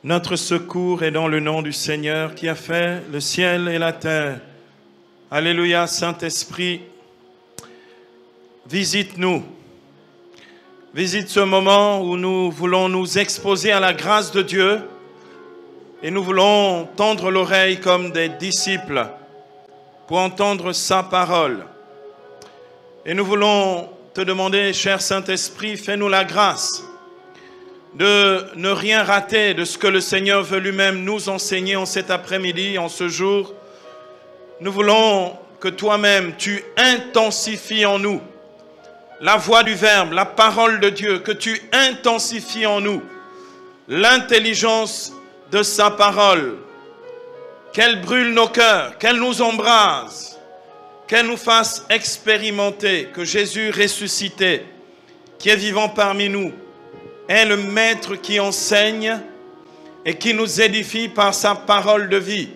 Notre secours est dans le nom du Seigneur qui a fait le ciel et la terre. Alléluia, Saint-Esprit, visite-nous. Visite ce moment où nous voulons nous exposer à la grâce de Dieu et nous voulons tendre l'oreille comme des disciples pour entendre sa parole. Et nous voulons te demander, cher Saint-Esprit, fais-nous la grâce de ne rien rater de ce que le Seigneur veut lui-même nous enseigner en cet après-midi, en ce jour. Nous voulons que toi-même, tu intensifies en nous la voix du Verbe, la parole de Dieu, que tu intensifies en nous l'intelligence de sa parole, qu'elle brûle nos cœurs, qu'elle nous embrase, qu'elle nous fasse expérimenter que Jésus ressuscité, qui est vivant parmi nous, est le Maître qui enseigne et qui nous édifie par sa parole de vie.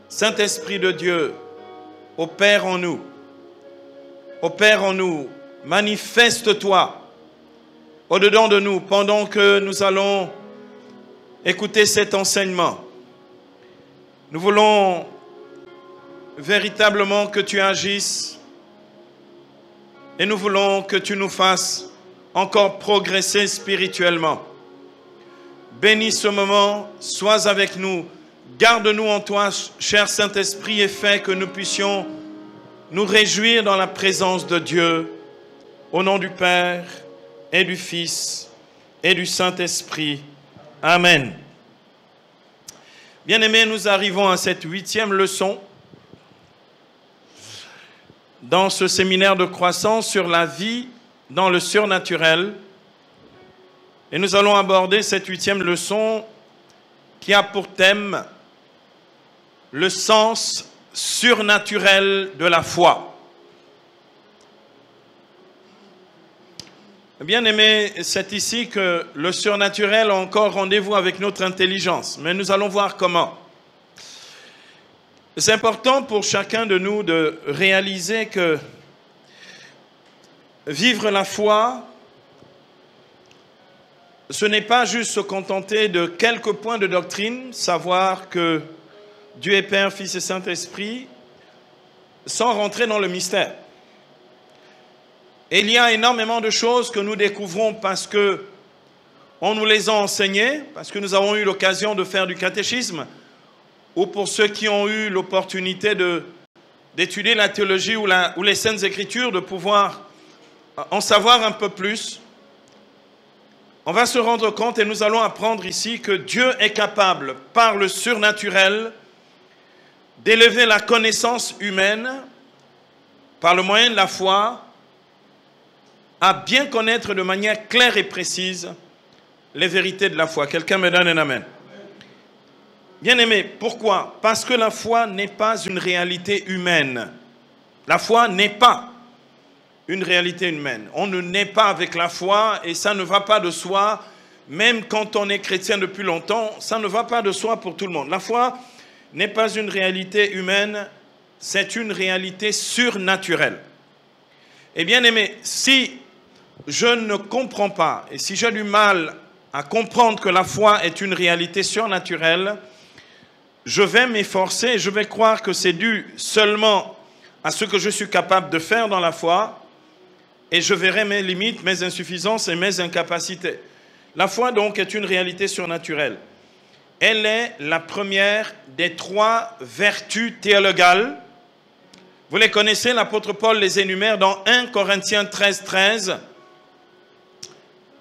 Saint-Esprit de Dieu, opère en nous. Opère en nous. Manifeste-toi au-dedans de nous pendant que nous allons écouter cet enseignement. Nous voulons véritablement que tu agisses et nous voulons que tu nous fasses encore progresser spirituellement. Bénis ce moment, sois avec nous, garde-nous en toi, cher Saint-Esprit, et fais que nous puissions nous réjouir dans la présence de Dieu, au nom du Père et du Fils et du Saint-Esprit. Amen. Bien-aimés, nous arrivons à cette 8e leçon dans ce séminaire de croissance sur la vie dans le surnaturel. Et nous allons aborder cette 8e leçon qui a pour thème le sens surnaturel de la foi. Bien aimé, c'est ici que le surnaturel a encore rendez-vous avec notre intelligence, mais nous allons voir comment. C'est important pour chacun de nous de réaliser que vivre la foi, ce n'est pas juste se contenter de quelques points de doctrine, savoir que Dieu est Père, Fils et Saint-Esprit, sans rentrer dans le mystère. Et il y a énormément de choses que nous découvrons parce que on nous les a enseignées, parce que nous avons eu l'occasion de faire du catéchisme, ou pour ceux qui ont eu l'opportunité d'étudier la théologie ou les Saintes Écritures, de pouvoir en savoir un peu plus. On va se rendre compte et nous allons apprendre ici que Dieu est capable, par le surnaturel, d'élever la connaissance humaine, par le moyen de la foi, à bien connaître de manière claire et précise les vérités de la foi. Quelqu'un me donne un amen. Bien-aimé, pourquoi? Parce que la foi n'est pas une réalité humaine. La foi n'est pas une réalité humaine. On ne naît pas avec la foi et ça ne va pas de soi. Même quand on est chrétien depuis longtemps, ça ne va pas de soi pour tout le monde. La foi n'est pas une réalité humaine, c'est une réalité surnaturelle. Et bien aimé, si je ne comprends pas et si j'ai du mal à comprendre que la foi est une réalité surnaturelle, je vais m'efforcer et je vais croire que c'est dû seulement à ce que je suis capable de faire dans la foi. Et je verrai mes limites, mes insuffisances et mes incapacités. La foi, donc, est une réalité surnaturelle. Elle est la première des 3 vertus théologales. Vous les connaissez, l'apôtre Paul les énumère dans 1 Corinthiens 13, 13.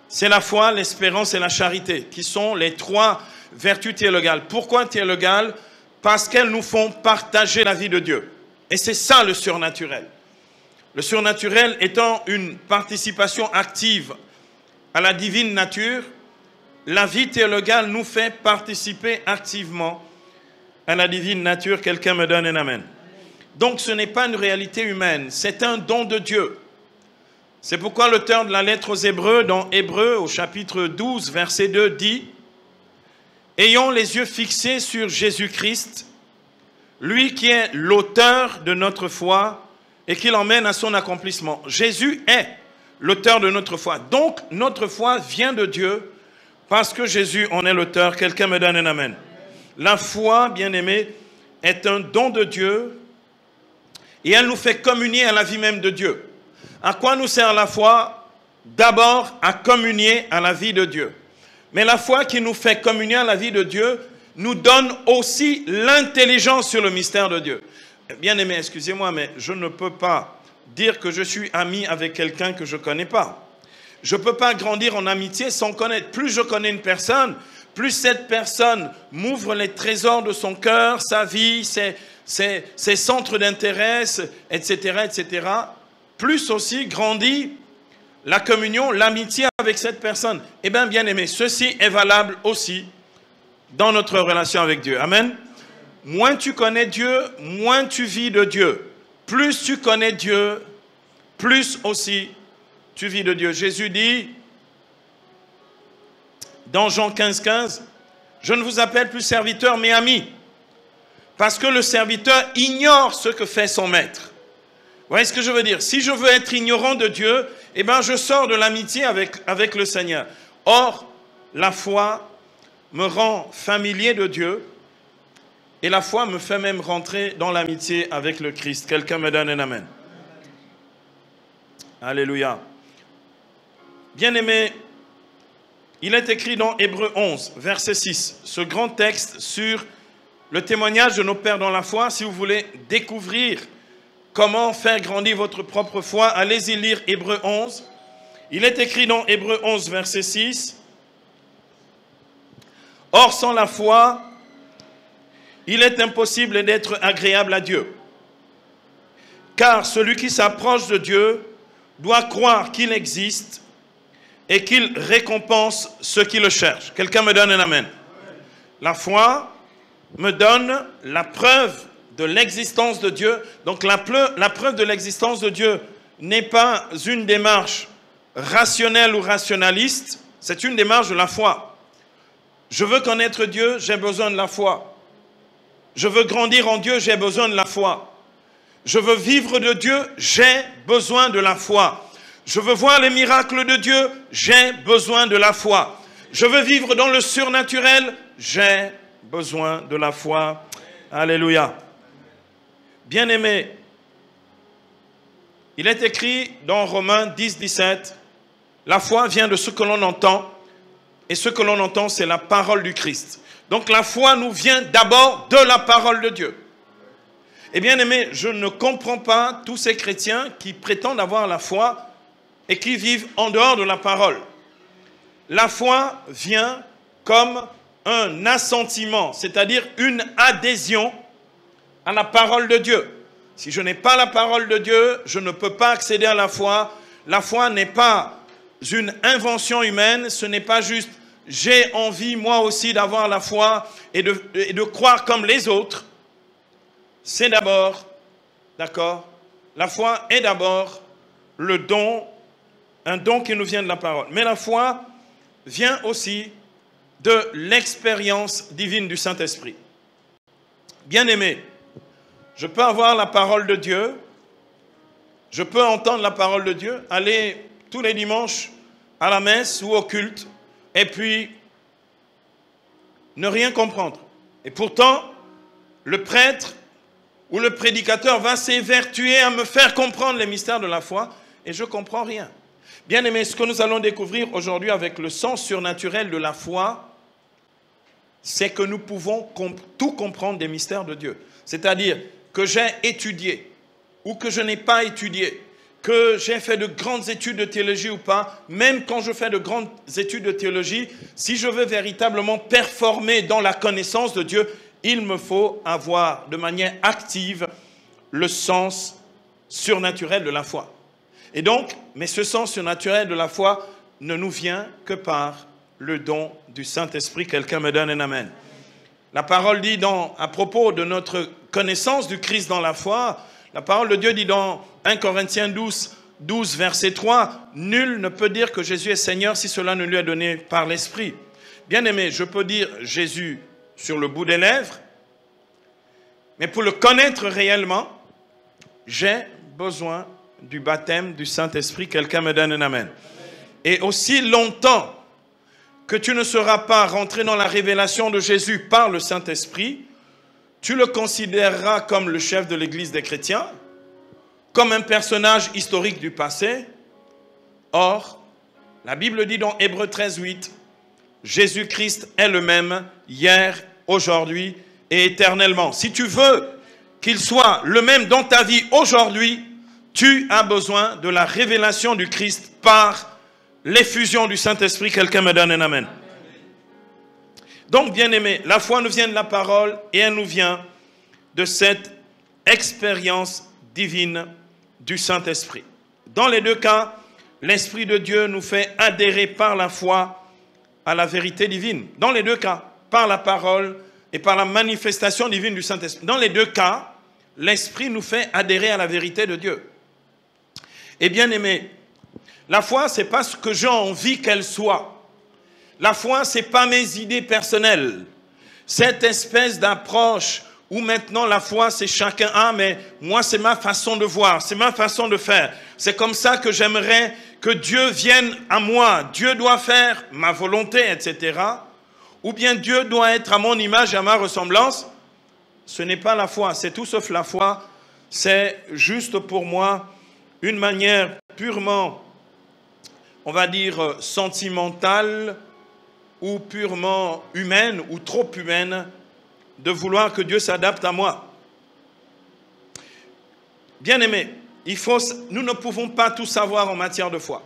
C'est la foi, l'espérance et la charité, qui sont les 3 vertus théologales. Pourquoi théologales? Parce qu'elles nous font partager la vie de Dieu. Et c'est ça le surnaturel. Le surnaturel étant une participation active à la divine nature, la vie théologale nous fait participer activement à la divine nature. Quelqu'un me donne un amen. Donc ce n'est pas une réalité humaine, c'est un don de Dieu. C'est pourquoi l'auteur de la lettre aux Hébreux, dans Hébreux au chapitre 12, verset 2, dit « Ayons les yeux fixés sur Jésus-Christ, lui qui est l'auteur de notre foi, et qui l'emmène à son accomplissement. » Jésus est l'auteur de notre foi. Donc, notre foi vient de Dieu Parce que Jésus en est l'auteur. Quelqu'un me donne un amen. La foi, bien-aimé, est un don de Dieu et elle nous fait communier à la vie même de Dieu. À quoi nous sert la foi? D'abord, à communier à la vie de Dieu. Mais la foi qui nous fait communier à la vie de Dieu nous donne aussi l'intelligence sur le mystère de Dieu. Bien-aimé, excusez-moi, mais je ne peux pas dire que je suis ami avec quelqu'un que je ne connais pas. Je ne peux pas grandir en amitié sans connaître. Plus je connais une personne, plus cette personne m'ouvre les trésors de son cœur, sa vie, ses centres d'intérêt, etc., etc. Plus aussi grandit la communion, l'amitié avec cette personne. Eh bien, bien-aimé, ceci est valable aussi dans notre relation avec Dieu. Amen. Moins tu connais Dieu, moins tu vis de Dieu. Plus tu connais Dieu, plus aussi tu vis de Dieu. Jésus dit, dans Jean 15, 15, « Je ne vous appelle plus serviteur, mais ami, parce que le serviteur ignore ce que fait son maître. » Vous voyez ce que je veux dire? Si je veux être ignorant de Dieu, eh bien, je sors de l'amitié avec le Seigneur. Or, la foi me rend familier de Dieu et la foi me fait même rentrer dans l'amitié avec le Christ. Quelqu'un me donne un amen. Alléluia. Bien-aimé, il est écrit dans Hébreux 11, verset 6, ce grand texte sur le témoignage de nos pères dans la foi. Si vous voulez découvrir comment faire grandir votre propre foi, allez-y lire Hébreux 11. Il est écrit dans Hébreux 11, verset 6, « Or, sans la foi, il est impossible d'être agréable à Dieu. Car celui qui s'approche de Dieu doit croire qu'il existe et qu'il récompense ceux qui le cherchent. » Quelqu'un me donne un amen. La foi me donne la preuve de l'existence de Dieu. Donc la preuve de l'existence de Dieu n'est pas une démarche rationnelle ou rationaliste, c'est une démarche de la foi. Je veux connaître Dieu, j'ai besoin de la foi. Je veux grandir en Dieu, j'ai besoin de la foi. Je veux vivre de Dieu, j'ai besoin de la foi. Je veux voir les miracles de Dieu, j'ai besoin de la foi. Je veux vivre dans le surnaturel, j'ai besoin de la foi. Alléluia. Bien-aimé, il est écrit dans Romains 10, 17, la foi vient de ce que l'on entend, et ce que l'on entend, c'est la parole du Christ. Donc la foi nous vient d'abord de la parole de Dieu. Et bien aimé, je ne comprends pas tous ces chrétiens qui prétendent avoir la foi et qui vivent en dehors de la parole. La foi vient comme un assentiment, c'est-à-dire une adhésion à la parole de Dieu. Si je n'ai pas la parole de Dieu, je ne peux pas accéder à la foi. La foi n'est pas une invention humaine, ce n'est pas juste j'ai envie moi aussi d'avoir la foi et de croire comme les autres. C'est d'abord, d'accord, la foi est d'abord le don, un don qui nous vient de la parole. Mais la foi vient aussi de l'expérience divine du Saint-Esprit. Bien-aimé, je peux avoir la parole de Dieu, je peux entendre la parole de Dieu, aller tous les dimanches à la messe ou au culte, et puis ne rien comprendre. Et pourtant, le prêtre ou le prédicateur va s'évertuer à me faire comprendre les mystères de la foi, et je ne comprends rien. Bien aimé, ce que nous allons découvrir aujourd'hui avec le sens surnaturel de la foi, c'est que nous pouvons tout comprendre des mystères de Dieu. C'est-à-dire que j'ai étudié ou que je n'ai pas étudié, que j'ai fait de grandes études de théologie ou pas, même quand je fais de grandes études de théologie, si je veux véritablement performer dans la connaissance de Dieu, il me faut avoir de manière active le sens surnaturel de la foi. Et donc, mais ce sens surnaturel de la foi ne nous vient que par le don du Saint-Esprit. Quelqu'un me donne un amen. La parole dit à propos de notre connaissance du Christ dans la foi, la parole de Dieu dit dans 1 Corinthiens 12, verset 3, « Nul ne peut dire que Jésus est Seigneur si cela ne lui est donné par l'Esprit. » Bien-aimé, je peux dire Jésus sur le bout des lèvres, mais pour le connaître réellement, j'ai besoin du baptême du Saint-Esprit. Quelqu'un me donne un amen. Et aussi longtemps que tu ne seras pas rentré dans la révélation de Jésus par le Saint-Esprit, tu le considéreras comme le chef de l'Église des chrétiens, comme un personnage historique du passé. Or, la Bible dit dans Hébreux 13, 8, Jésus-Christ est le même hier, aujourd'hui et éternellement. Si tu veux qu'il soit le même dans ta vie aujourd'hui, tu as besoin de la révélation du Christ par l'effusion du Saint-Esprit. Quelqu'un me donne un amen. Donc, bien-aimés, la foi nous vient de la parole et elle nous vient de cette expérience divine du Saint-Esprit. Dans les deux cas, l'Esprit de Dieu nous fait adhérer par la foi à la vérité divine. Dans les deux cas, par la parole et par la manifestation divine du Saint-Esprit. Dans les deux cas, l'Esprit nous fait adhérer à la vérité de Dieu. Et bien aimé, la foi, ce n'est pas ce que j'ai envie qu'elle soit. La foi, ce n'est pas mes idées personnelles. Cette espèce d'approche où maintenant la foi, c'est chacun, ah mais moi c'est ma façon de voir, c'est ma façon de faire. C'est comme ça que j'aimerais que Dieu vienne à moi. Dieu doit faire ma volonté, etc. Ou bien Dieu doit être à mon image et à ma ressemblance. Ce n'est pas la foi, c'est tout sauf la foi. C'est juste pour moi une manière purement, on va dire, sentimentale ou purement humaine ou trop humaine de vouloir que Dieu s'adapte à moi. Bien-aimés, nous ne pouvons pas tout savoir en matière de foi.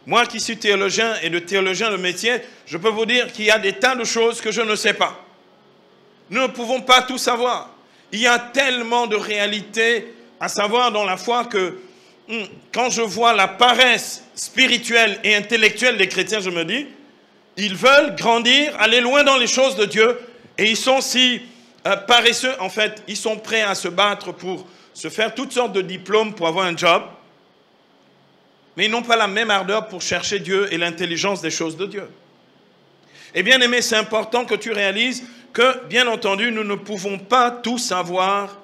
Moi qui suis théologien et de théologien de métier, je peux vous dire qu'il y a des tas de choses que je ne sais pas. Nous ne pouvons pas tout savoir. Il y a tellement de réalités à savoir dans la foi que quand je vois la paresse spirituelle et intellectuelle des chrétiens, je me dis, ils veulent grandir, aller loin dans les choses de Dieu, et ils sont si paresseux, en fait, ils sont prêts à se battre pour se faire toutes sortes de diplômes pour avoir un job, mais ils n'ont pas la même ardeur pour chercher Dieu et l'intelligence des choses de Dieu. Et bien aimé, c'est important que tu réalises que, bien entendu, nous ne pouvons pas tout savoir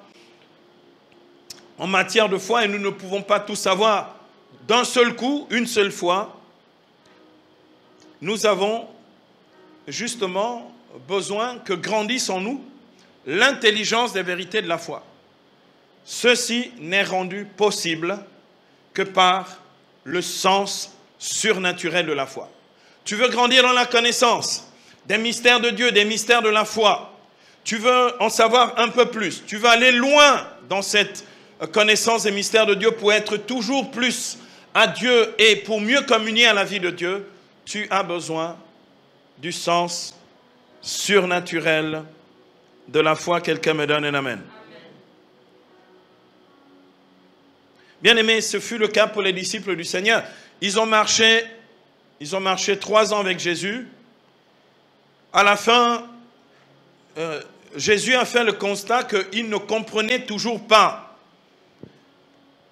en matière de foi et nous ne pouvons pas tout savoir d'un seul coup, une seule fois. Nous avons justement besoin que grandisse en nous l'intelligence des vérités de la foi. Ceci n'est rendu possible que par le sens surnaturel de la foi. Tu veux grandir dans la connaissance des mystères de Dieu, des mystères de la foi. Tu veux en savoir un peu plus. Tu veux aller loin dans cette connaissance des mystères de Dieu pour être toujours plus à Dieu et pour mieux communier à la vie de Dieu. Tu as besoin du sens surnaturel de la foi. Quelqu'un me donne un amen. Bien aimé, ce fut le cas pour les disciples du Seigneur. Ils ont marché 3 ans avec Jésus. À la fin, Jésus a fait le constat qu'ils ne comprenaient toujours pas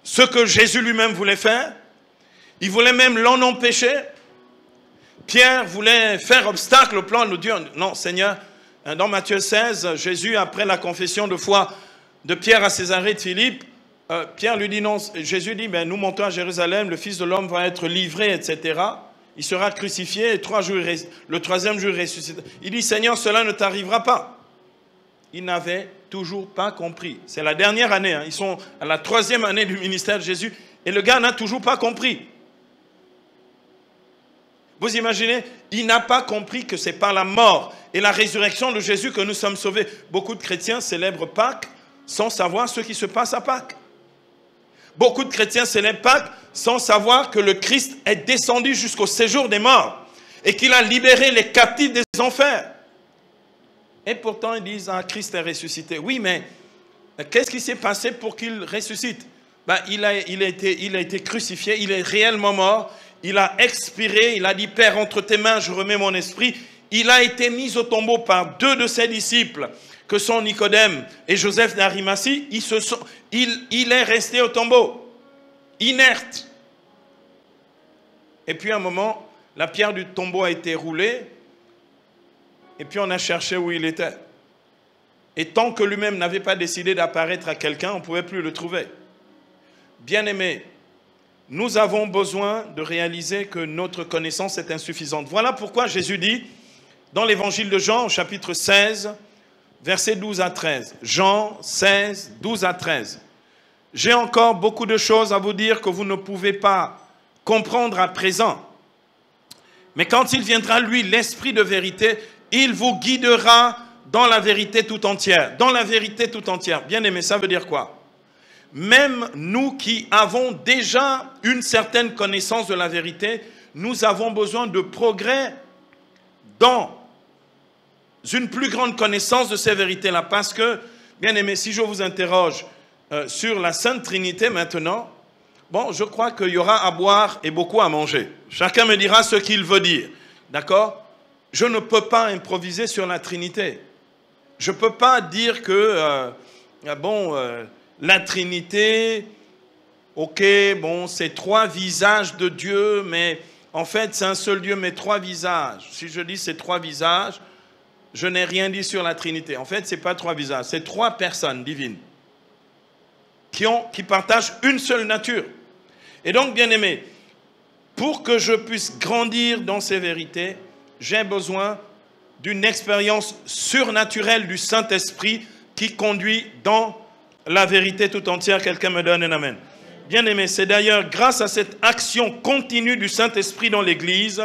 ce que Jésus lui-même voulait faire. Il voulait même l'en empêcher. Pierre voulait faire obstacle au plan de Dieu. Non, Seigneur, dans Matthieu 16, Jésus, après la confession de foi de Pierre à Césarée de Philippe, Pierre lui dit non, Jésus dit, nous montons à Jérusalem, le Fils de l'homme va être livré, etc. Il sera crucifié et le 3e jour ressuscité. Il dit, Seigneur, cela ne t'arrivera pas. Ils n'avaient toujours pas compris. C'est la dernière année, ils sont à la 3e année du ministère de Jésus et le gars n'a toujours pas compris. Vous imaginez, il n'a pas compris que c'est par la mort et la résurrection de Jésus que nous sommes sauvés. Beaucoup de chrétiens célèbrent Pâques sans savoir ce qui se passe à Pâques. Beaucoup de chrétiens célèbrent Pâques sans savoir que le Christ est descendu jusqu'au séjour des morts et qu'il a libéré les captifs des enfers. Et pourtant, ils disent, ah, Christ est ressuscité. Oui, mais qu'est-ce qui s'est passé pour qu'il ressuscite? Il a été crucifié, il est réellement mort. Il a expiré, il a dit, Père, entre tes mains, je remets mon esprit. Il a été mis au tombeau par 2 de ses disciples, que sont Nicodème et Joseph d'Arimathie. Il est resté au tombeau, inerte. Et puis à un moment, la pierre du tombeau a été roulée, et puis on a cherché où il était. Et tant que lui-même n'avait pas décidé d'apparaître à quelqu'un, on ne pouvait plus le trouver. Bien-aimé, nous avons besoin de réaliser que notre connaissance est insuffisante. Voilà pourquoi Jésus dit, dans l'évangile de Jean, au chapitre 16, versets 12 à 13. Jean 16, 12 à 13. « J'ai encore beaucoup de choses à vous dire que vous ne pouvez pas comprendre à présent. Mais quand il viendra, lui, l'Esprit de vérité, il vous guidera dans la vérité tout entière. » Dans la vérité tout entière. Bien aimé, ça veut dire quoi? Même nous qui avons déjà une certaine connaissance de la vérité, nous avons besoin de progrès dans une plus grande connaissance de ces vérités-là. Parce que, bien aimé, si je vous interroge sur la Sainte Trinité maintenant, bon, je crois qu'il y aura à boire et beaucoup à manger. Chacun me dira ce qu'il veut dire. D'accord? Je ne peux pas improviser sur la Trinité. Je ne peux pas dire que, la Trinité, ok, bon, c'est trois visages de Dieu, mais en fait, c'est un seul Dieu, mais trois visages. Si je dis c'est trois visages, je n'ai rien dit sur la Trinité. En fait, ce n'est pas trois visages, c'est trois personnes divines qui partagent une seule nature. Et donc, bien aimé, pour que je puisse grandir dans ces vérités, j'ai besoin d'une expérience surnaturelle du Saint-Esprit qui conduit dans la vérité tout entière. Quelqu'un me donne un amen. Bien aimé, c'est d'ailleurs grâce à cette action continue du Saint-Esprit dans l'Église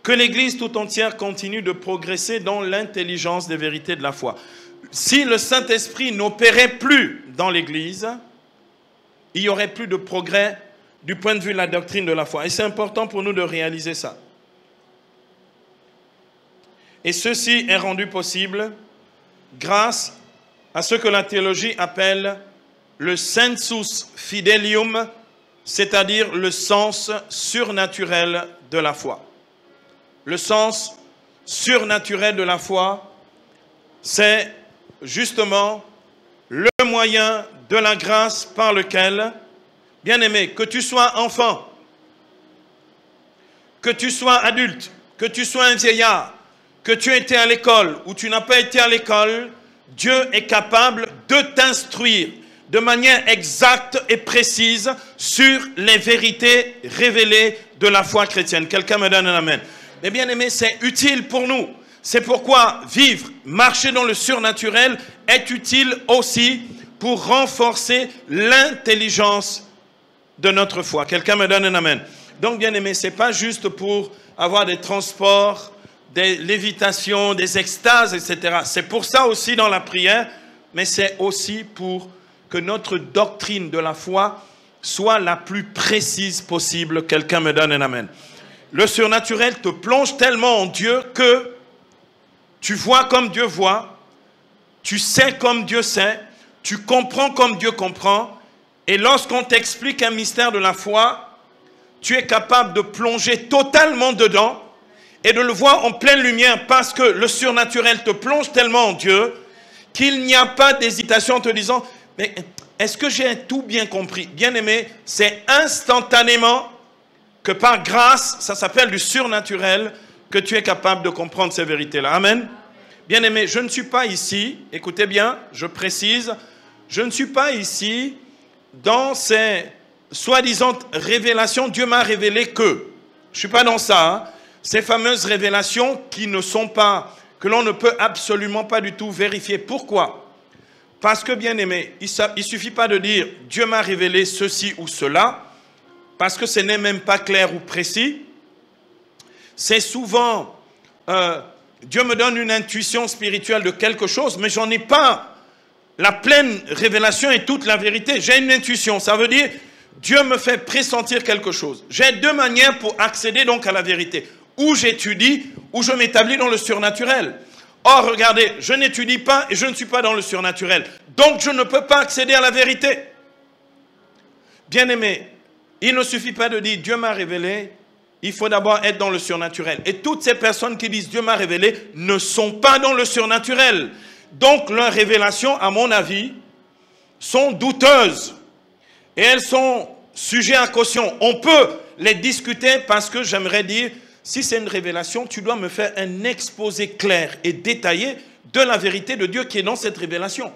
que l'Église tout entière continue de progresser dans l'intelligence des vérités de la foi. Si le Saint-Esprit n'opérait plus dans l'Église, il n'y aurait plus de progrès du point de vue de la doctrine de la foi. Et c'est important pour nous de réaliser ça. Et ceci est rendu possible grâce à ce que la théologie appelle le sensus fidelium, c'est-à-dire le sens surnaturel de la foi. Le sens surnaturel de la foi, c'est justement le moyen de la grâce par lequel, bien aimé, que tu sois enfant, que tu sois adulte, que tu sois un vieillard, que tu aies été à l'école ou tu n'as pas été à l'école, Dieu est capable de t'instruire de manière exacte et précise sur les vérités révélées de la foi chrétienne. Quelqu'un me donne un amen. Mais bien aimé, c'est utile pour nous. C'est pourquoi vivre, marcher dans le surnaturel est utile aussi pour renforcer l'intelligence de notre foi. Quelqu'un me donne un amen. Donc bien aimé, ce n'est pas juste pour avoir des transports, des lévitations, des extases, etc. C'est pour ça aussi dans la prière, mais c'est aussi pour que notre doctrine de la foi soit la plus précise possible. Quelqu'un me donne un amen. Le surnaturel te plonge tellement en Dieu que tu vois comme Dieu voit, tu sais comme Dieu sait, tu comprends comme Dieu comprend, et lorsqu'on t'explique un mystère de la foi, tu es capable de plonger totalement dedans et de le voir en pleine lumière parce que le surnaturel te plonge tellement en Dieu qu'il n'y a pas d'hésitation en te disant « Mais est-ce que j'ai tout bien compris ?» Bien aimé, c'est instantanément que par grâce, ça s'appelle du surnaturel, que tu es capable de comprendre ces vérités-là. Amen. Bien aimé, je ne suis pas ici, écoutez bien, je précise, je ne suis pas ici dans ces soi-disant révélations, Dieu m'a révélé que. Je ne suis pas dans ça, hein. Ces fameuses révélations qui ne sont pas, que l'on ne peut absolument pas du tout vérifier. Pourquoi? Parce que, bien aimé, il ne suffit pas de dire « Dieu m'a révélé ceci ou cela », parce que ce n'est même pas clair ou précis. C'est souvent, Dieu me donne une intuition spirituelle de quelque chose, mais je n'en ai pas la pleine révélation et toute la vérité. J'ai une intuition, ça veut dire Dieu me fait pressentir quelque chose. J'ai deux manières pour accéder donc à la vérité. Ou j'étudie, ou je m'établis dans le surnaturel. Or, regardez, je n'étudie pas et je ne suis pas dans le surnaturel. Donc, je ne peux pas accéder à la vérité. Bien-aimé, il ne suffit pas de dire Dieu m'a révélé, il faut d'abord être dans le surnaturel. Et toutes ces personnes qui disent Dieu m'a révélé ne sont pas dans le surnaturel. Donc, leurs révélations, à mon avis, sont douteuses. Et elles sont sujettes à caution. On peut les discuter parce que j'aimerais dire, si c'est une révélation, tu dois me faire un exposé clair et détaillé de la vérité de Dieu qui est dans cette révélation.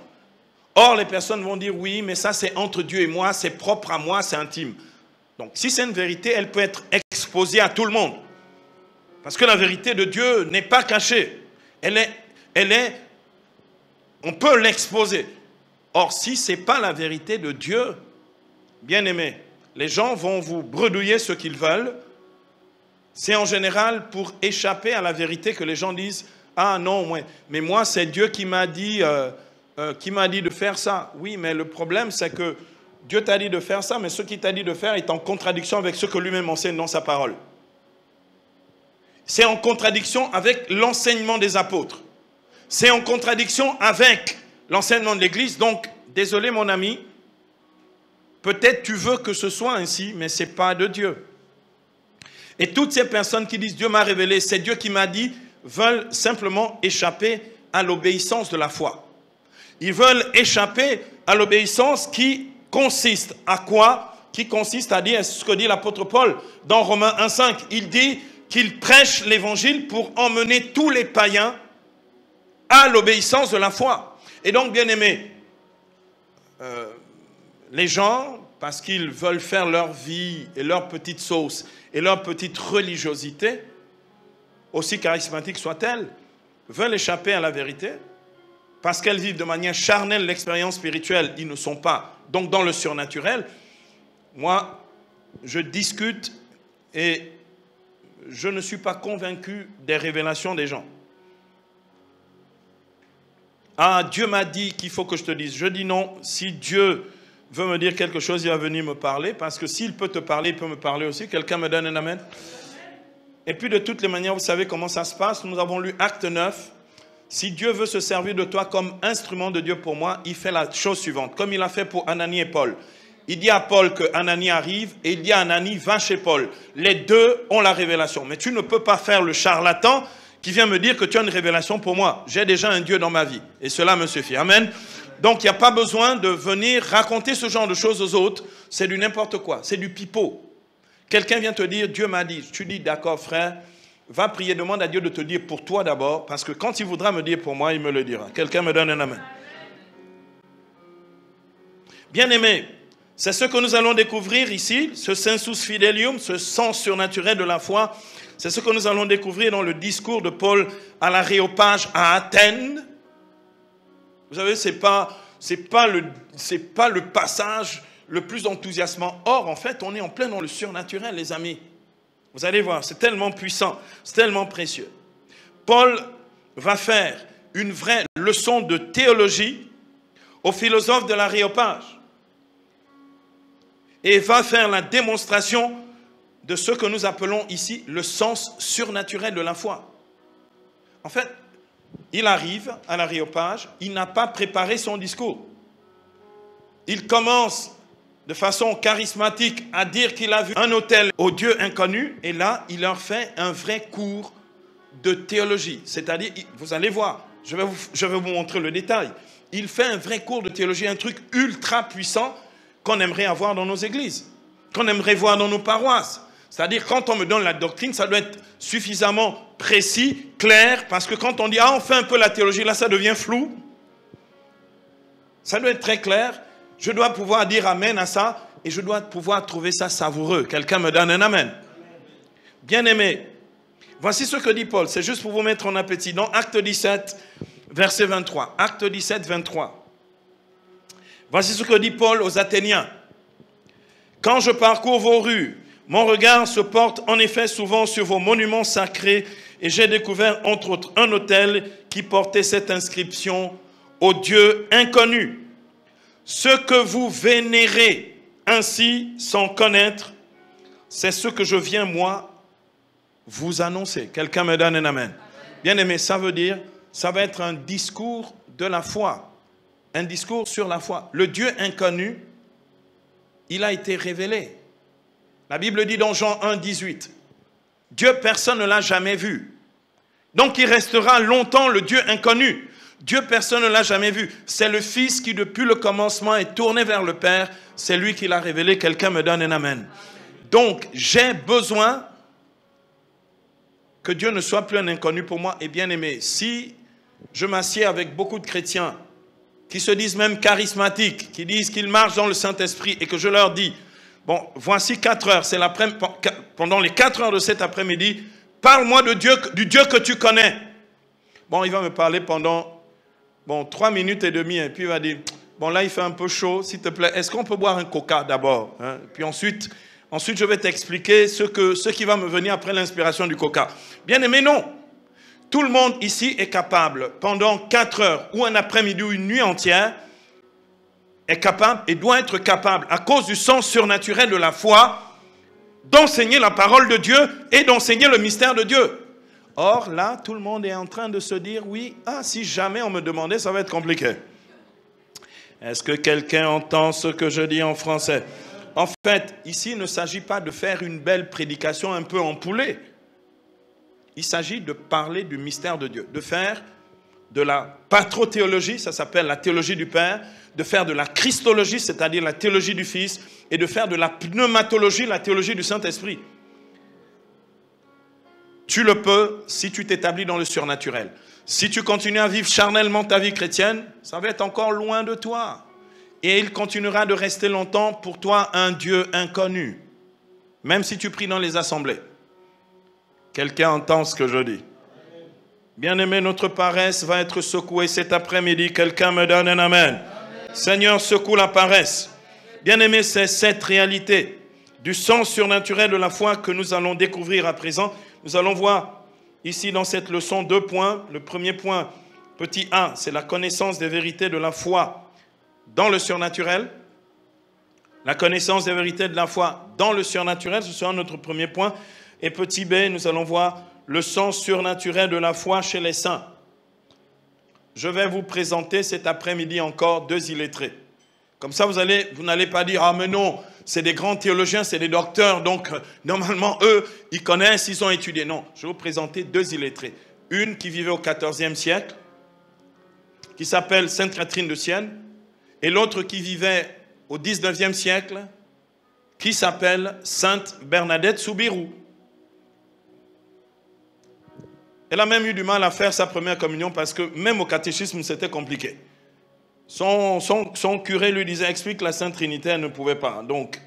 Or, les personnes vont dire, oui, mais ça c'est entre Dieu et moi, c'est propre à moi, c'est intime. Donc, si c'est une vérité, elle peut être exposée à tout le monde. Parce que la vérité de Dieu n'est pas cachée. On peut l'exposer. Or, si ce n'est pas la vérité de Dieu, bien aimé, les gens vont vous bredouiller ce qu'ils veulent. C'est en général pour échapper à la vérité que les gens disent, ah non, mais moi c'est Dieu qui m'a dit de faire ça. Oui, mais le problème c'est que Dieu t'a dit de faire ça, mais ce qu'il t'a dit de faire est en contradiction avec ce que lui-même enseigne dans sa parole. C'est en contradiction avec l'enseignement des apôtres. C'est en contradiction avec l'enseignement de l'Église. Donc, désolé mon ami, peut-être tu veux que ce soit ainsi, mais ce n'est pas de Dieu. Et toutes ces personnes qui disent Dieu m'a révélé, c'est Dieu qui m'a dit, veulent simplement échapper à l'obéissance de la foi. Ils veulent échapper à l'obéissance qui consiste à quoi? Qui consiste à dire, c'est ce que dit l'apôtre Paul dans Romains 1,5. Il dit qu'il prêche l'évangile pour emmener tous les païens à l'obéissance de la foi. Et donc, bien aimés, les gens, parce qu'ils veulent faire leur vie et leur petite sauce et leur petite religiosité, aussi charismatique soit-elle, veulent échapper à la vérité, parce qu'elles vivent de manière charnelle l'expérience spirituelle, ils ne sont pas donc dans le surnaturel. Moi, je discute et je ne suis pas convaincu des révélations des gens. Ah, Dieu m'a dit qu'il faut que je te dise. Je dis non, si Dieu veut me dire quelque chose, il va venir me parler, parce que s'il peut te parler, il peut me parler aussi. Quelqu'un me donne un amen? Et puis de toutes les manières, vous savez comment ça se passe. Nous avons lu Acte 9. Si Dieu veut se servir de toi comme instrument de Dieu pour moi, il fait la chose suivante, comme il a fait pour Ananie et Paul. Il dit à Paul que Ananie arrive et il dit à Ananie, va chez Paul. Les deux ont la révélation. Mais tu ne peux pas faire le charlatan qui vient me dire que tu as une révélation pour moi. J'ai déjà un Dieu dans ma vie et cela me suffit. Amen. Donc il n'y a pas besoin de venir raconter ce genre de choses aux autres. C'est du n'importe quoi, c'est du pipeau. Quelqu'un vient te dire, Dieu m'a dit. Tu dis, d'accord frère, va prier, demande à Dieu de te dire pour toi d'abord, parce que quand il voudra me dire pour moi, il me le dira. Quelqu'un me donne un amen. Bien-aimés, c'est ce que nous allons découvrir ici, ce sensus fidelium, ce sens surnaturel de la foi. C'est ce que nous allons découvrir dans le discours de Paul à l'Aréopage à Athènes. Vous savez, c'est pas le passage le plus enthousiasmant. Or, en fait, on est en plein dans le surnaturel, les amis. Vous allez voir, c'est tellement puissant, c'est tellement précieux. Paul va faire une vraie leçon de théologie aux philosophes de l'Aréopage. Et va faire la démonstration de ce que nous appelons ici le sens surnaturel de la foi. En fait, il arrive à l'Aréopage, il n'a pas préparé son discours. Il commence de façon charismatique à dire qu'il a vu un autel au Dieu inconnu, et là, il leur fait un vrai cours de théologie. C'est-à-dire, vous allez voir, je vais vous montrer le détail. Il fait un vrai cours de théologie, un truc ultra puissant qu'on aimerait avoir dans nos églises, qu'on aimerait voir dans nos paroisses. C'est-à-dire, quand on me donne la doctrine, ça doit être suffisamment précis, clair, parce que quand on dit, ah, on fait un peu la théologie, là, ça devient flou. Ça doit être très clair. Je dois pouvoir dire amen à ça, et je dois pouvoir trouver ça savoureux. Quelqu'un me donne un amen. Bien-aimé, voici ce que dit Paul. C'est juste pour vous mettre en appétit. Dans Acte 17, verset 23. Acte 17, 23. Voici ce que dit Paul aux Athéniens. Quand je parcours vos rues, mon regard se porte en effet souvent sur vos monuments sacrés, et j'ai découvert entre autres un autel qui portait cette inscription au Dieu inconnu. Ce que vous vénérez ainsi sans connaître, c'est ce que je viens, moi, vous annoncer. Quelqu'un me donne un amen. Bien aimé, ça veut dire, ça va être un discours de la foi. Un discours sur la foi. Le Dieu inconnu, il a été révélé. La Bible dit dans Jean 1, 18, Dieu, personne ne l'a jamais vu. Donc il restera longtemps le Dieu inconnu. Dieu, personne ne l'a jamais vu. C'est le Fils qui, depuis le commencement, est tourné vers le Père. C'est lui qui l'a révélé. Quelqu'un me donne un amen. Donc, j'ai besoin que Dieu ne soit plus un inconnu pour moi. Et bien aimé, si je m'assieds avec beaucoup de chrétiens qui se disent même charismatiques, qui disent qu'ils marchent dans le Saint-Esprit, et que je leur dis, bon, voici 4 heures, c'est pendant les 4 heures de cet après-midi, parle-moi de Dieu, du Dieu que tu connais. Bon, il va me parler pendant 3 minutes et demie, et puis il va dire, bon là il fait un peu chaud, s'il te plaît, est-ce qu'on peut boire un coca d'abord, hein? Puis ensuite je vais t'expliquer ce qui va me venir après l'inspiration du coca. Bien aimé, non. Tout le monde ici est capable, pendant 4 heures, ou un après-midi, ou une nuit entière, est capable et doit être capable, à cause du sens surnaturel de la foi, d'enseigner la parole de Dieu et d'enseigner le mystère de Dieu. Or, là, tout le monde est en train de se dire, oui, si jamais on me demandait, ça va être compliqué. Est-ce que quelqu'un entend ce que je dis en français? En fait, ici, il ne s'agit pas de faire une belle prédication un peu empoulée. Il s'agit de parler du mystère de Dieu, de faire de la patrothéologie, ça s'appelle la théologie du Père, de faire de la christologie, c'est-à-dire la théologie du Fils, et de faire de la pneumatologie, la théologie du Saint-Esprit. Tu le peux si tu t'établis dans le surnaturel. Si tu continues à vivre charnellement ta vie chrétienne, ça va être encore loin de toi. Et il continuera de rester longtemps pour toi un Dieu inconnu, même si tu pries dans les assemblées. Quelqu'un entend ce que je dis? Bien-aimé, notre paresse va être secouée cet après-midi. Quelqu'un me donne un amen. Seigneur, secoue la paresse. Bien-aimé, c'est cette réalité du sens surnaturel de la foi que nous allons découvrir à présent. Nous allons voir ici dans cette leçon 2 points. Le premier point, petit a, c'est la connaissance des vérités de la foi dans le surnaturel. La connaissance des vérités de la foi dans le surnaturel, ce sera notre premier point. Et petit b, nous allons voir le sens surnaturel de la foi chez les saints. Je vais vous présenter cet après-midi encore 2 illettrés. Comme ça, vous n'allez pas dire, ah mais non, c'est des grands théologiens, c'est des docteurs, donc normalement, eux, ils connaissent, ils ont étudié. Non, je vais vous présenter 2 illettrés. Une qui vivait au XIVe siècle, qui s'appelle Sainte Catherine de Sienne, et l'autre qui vivait au XIXe siècle, qui s'appelle Sainte Bernadette Soubirous. Elle a même eu du mal à faire sa première communion parce que même au catéchisme, c'était compliqué. Son curé lui disait, explique la Sainte Trinité, elle ne pouvait pas. Donc,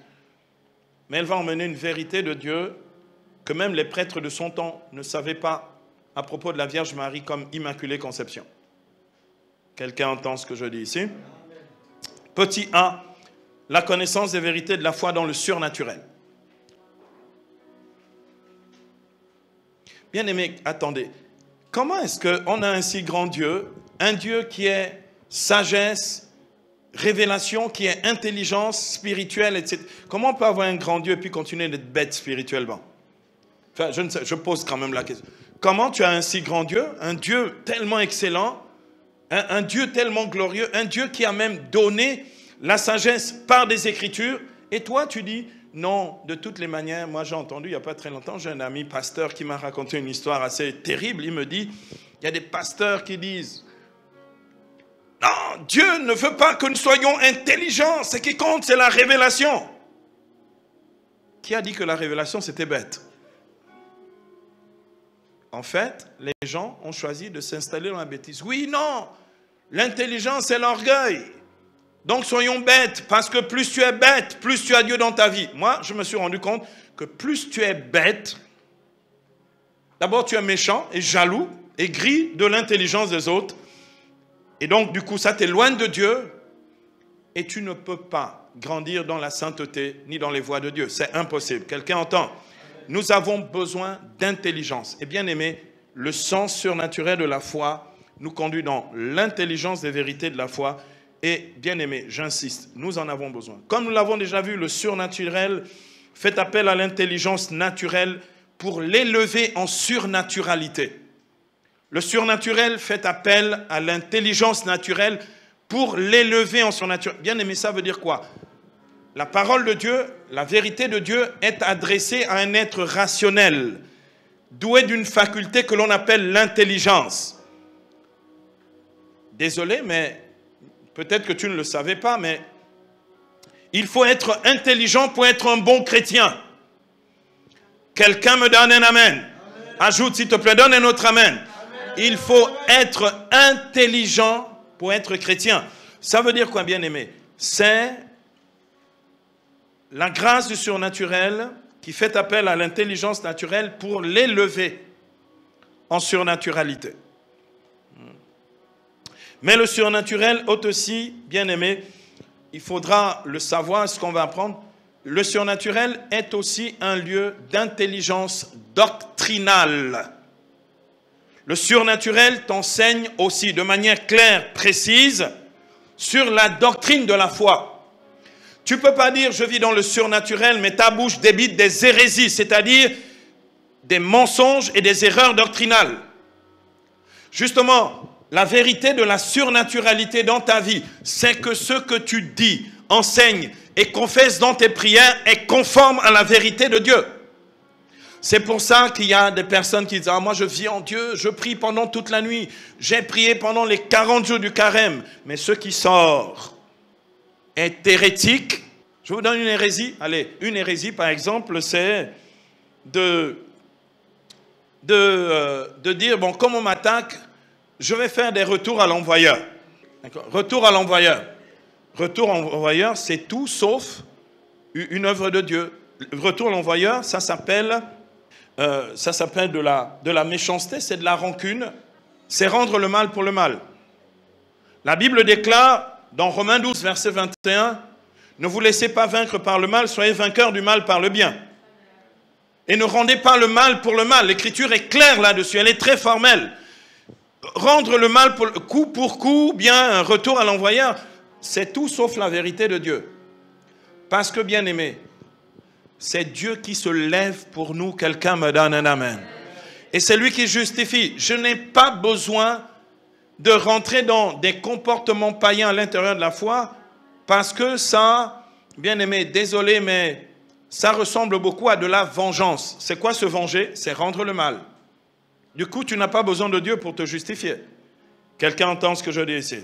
mais elle va emmener une vérité de Dieu que même les prêtres de son temps ne savaient pas à propos de la Vierge Marie comme Immaculée Conception. Quelqu'un entend ce que je dis ici? Petit a, la connaissance des vérités de la foi dans le surnaturel. Bien aimé, attendez. Comment est-ce qu'on a un si grand Dieu, un Dieu qui est sagesse, révélation, qui est intelligence spirituelle, etc. Comment on peut avoir un grand Dieu et puis continuer d'être bête spirituellement? Enfin, je ne sais, je pose quand même la question. Comment tu as un si grand Dieu, un Dieu tellement excellent, un Dieu tellement glorieux, un Dieu qui a même donné la sagesse par des Écritures, et toi tu dis... Non, de toutes les manières, moi j'ai entendu il n'y a pas très longtemps, j'ai un ami pasteur qui m'a raconté une histoire assez terrible. Il me dit, il y a des pasteurs qui disent, non, Dieu ne veut pas que nous soyons intelligents, ce qui compte c'est la révélation. Qui a dit que la révélation c'était bête? En fait, les gens ont choisi de s'installer dans la bêtise. Oui, non, l'intelligence c'est l'orgueil. Donc soyons bêtes, parce que plus tu es bête, plus tu as Dieu dans ta vie. Moi, je me suis rendu compte que plus tu es bête, d'abord tu es méchant et jaloux et gris de l'intelligence des autres. Et donc du coup, ça t'éloigne de Dieu et tu ne peux pas grandir dans la sainteté ni dans les voies de Dieu. C'est impossible. Quelqu'un entend? Nous avons besoin d'intelligence. Et bien aimé, le sens surnaturel de la foi nous conduit dans l'intelligence des vérités de la foi. Et bien aimé, j'insiste, nous en avons besoin. Comme nous l'avons déjà vu, le surnaturel fait appel à l'intelligence naturelle pour l'élever en surnaturalité. Le surnaturel fait appel à l'intelligence naturelle pour l'élever en surnaturalité. Bien aimé, ça veut dire quoi? La parole de Dieu, la vérité de Dieu est adressée à un être rationnel, doué d'une faculté que l'on appelle l'intelligence. Désolé, mais... peut-être que tu ne le savais pas, mais il faut être intelligent pour être un bon chrétien. Quelqu'un me donne un amen. Amen. Ajoute, s'il te plaît, donne un autre amen. Amen. Il faut être intelligent pour être chrétien. Ça veut dire quoi, bien-aimé? C'est la grâce du surnaturel qui fait appel à l'intelligence naturelle pour l'élever en surnaturalité. Mais le surnaturel est aussi, bien-aimé, il faudra le savoir, ce qu'on va apprendre, le surnaturel est aussi un lieu d'intelligence doctrinale. Le surnaturel t'enseigne aussi de manière claire, précise, sur la doctrine de la foi. Tu ne peux pas dire je vis dans le surnaturel, mais ta bouche débite des hérésies, c'est-à-dire des mensonges et des erreurs doctrinales. Justement, la vérité de la surnaturalité dans ta vie, c'est que ce que tu dis, enseignes et confesses dans tes prières est conforme à la vérité de Dieu. C'est pour ça qu'il y a des personnes qui disent « Ah, moi je vis en Dieu, je prie pendant toute la nuit, j'ai prié pendant les 40 jours du carême. » Mais ce qui sort est hérétique. Je vous donne une hérésie. Allez, une hérésie par exemple, c'est de dire « Bon, comme on m'attaque, je vais faire des retours à l'envoyeur. » Retour à l'envoyeur. Retour à l'envoyeur, c'est tout sauf une œuvre de Dieu. Retour à l'envoyeur, ça s'appelle de la méchanceté, c'est de la rancune. C'est rendre le mal pour le mal. La Bible déclare dans Romains 12, verset 21, « Ne vous laissez pas vaincre par le mal, soyez vainqueurs du mal par le bien. » Et ne rendez pas le mal pour le mal. L'écriture est claire là-dessus, elle est très formelle. Rendre le mal pour coup, bien un retour à l'envoyeur, c'est tout sauf la vérité de Dieu. Parce que, bien aimé, c'est Dieu qui se lève pour nous. Quelqu'un me donne un amen. Et c'est lui qui justifie. Je n'ai pas besoin de rentrer dans des comportements païens à l'intérieur de la foi, parce que ça, bien aimé, désolé, mais ça ressemble beaucoup à de la vengeance. C'est quoi se venger? C'est rendre le mal. Du coup, tu n'as pas besoin de Dieu pour te justifier. Quelqu'un entend ce que je dis ici?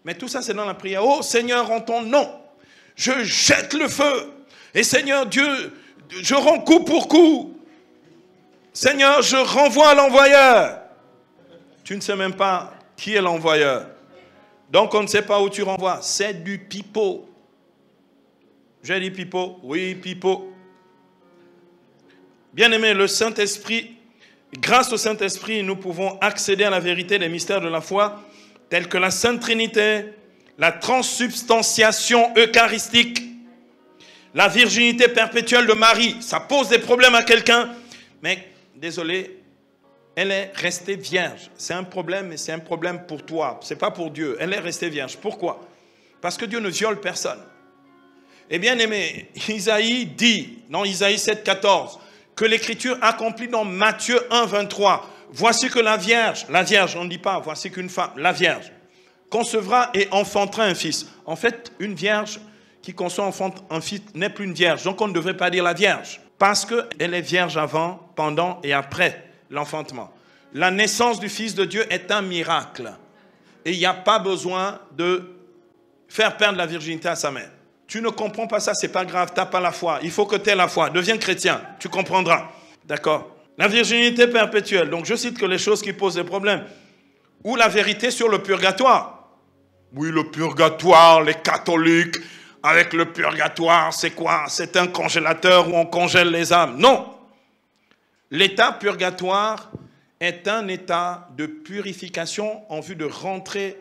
Mais tout ça, c'est dans la prière. Oh Seigneur, en ton nom, je jette le feu. Et Seigneur Dieu, je rends coup pour coup. Seigneur, je renvoie à l'envoyeur. Tu ne sais même pas qui est l'envoyeur. Donc, on ne sait pas où tu renvoies. C'est du pipeau. J'ai dit pipeau? Oui, pipeau. Bien-aimé, le Saint-Esprit, grâce au Saint-Esprit, nous pouvons accéder à la vérité des mystères de la foi, tels que la Sainte Trinité, la transsubstantiation eucharistique, la virginité perpétuelle de Marie. Ça pose des problèmes à quelqu'un, mais désolé, elle est restée vierge. C'est un problème, mais c'est un problème pour toi. Ce n'est pas pour Dieu. Elle est restée vierge. Pourquoi? Parce que Dieu ne viole personne. Et bien aimé, Isaïe dit, dans Isaïe 7, 14, que l'Écriture accomplit dans Matthieu 1, 23. Voici que la Vierge, on ne dit pas voici qu'une femme, la Vierge, concevra et enfantera un fils. En fait, une Vierge qui conçoit enfante un fils n'est plus une Vierge. Donc on ne devrait pas dire la Vierge, parce qu'elle est Vierge avant, pendant et après l'enfantement. La naissance du Fils de Dieu est un miracle. Et il n'y a pas besoin de faire perdre la virginité à sa mère. Tu ne comprends pas ça, c'est pas grave, tu n'as pas la foi. Il faut que tu aies la foi. Deviens chrétien, tu comprendras. D'accord? La virginité perpétuelle. Donc je cite que les choses qui posent des problèmes. Ou la vérité sur le purgatoire. Oui, le purgatoire, les catholiques, avec le purgatoire, c'est quoi? C'est un congélateur où on congèle les âmes. Non! L'état purgatoire est un état de purification en vue de rentrer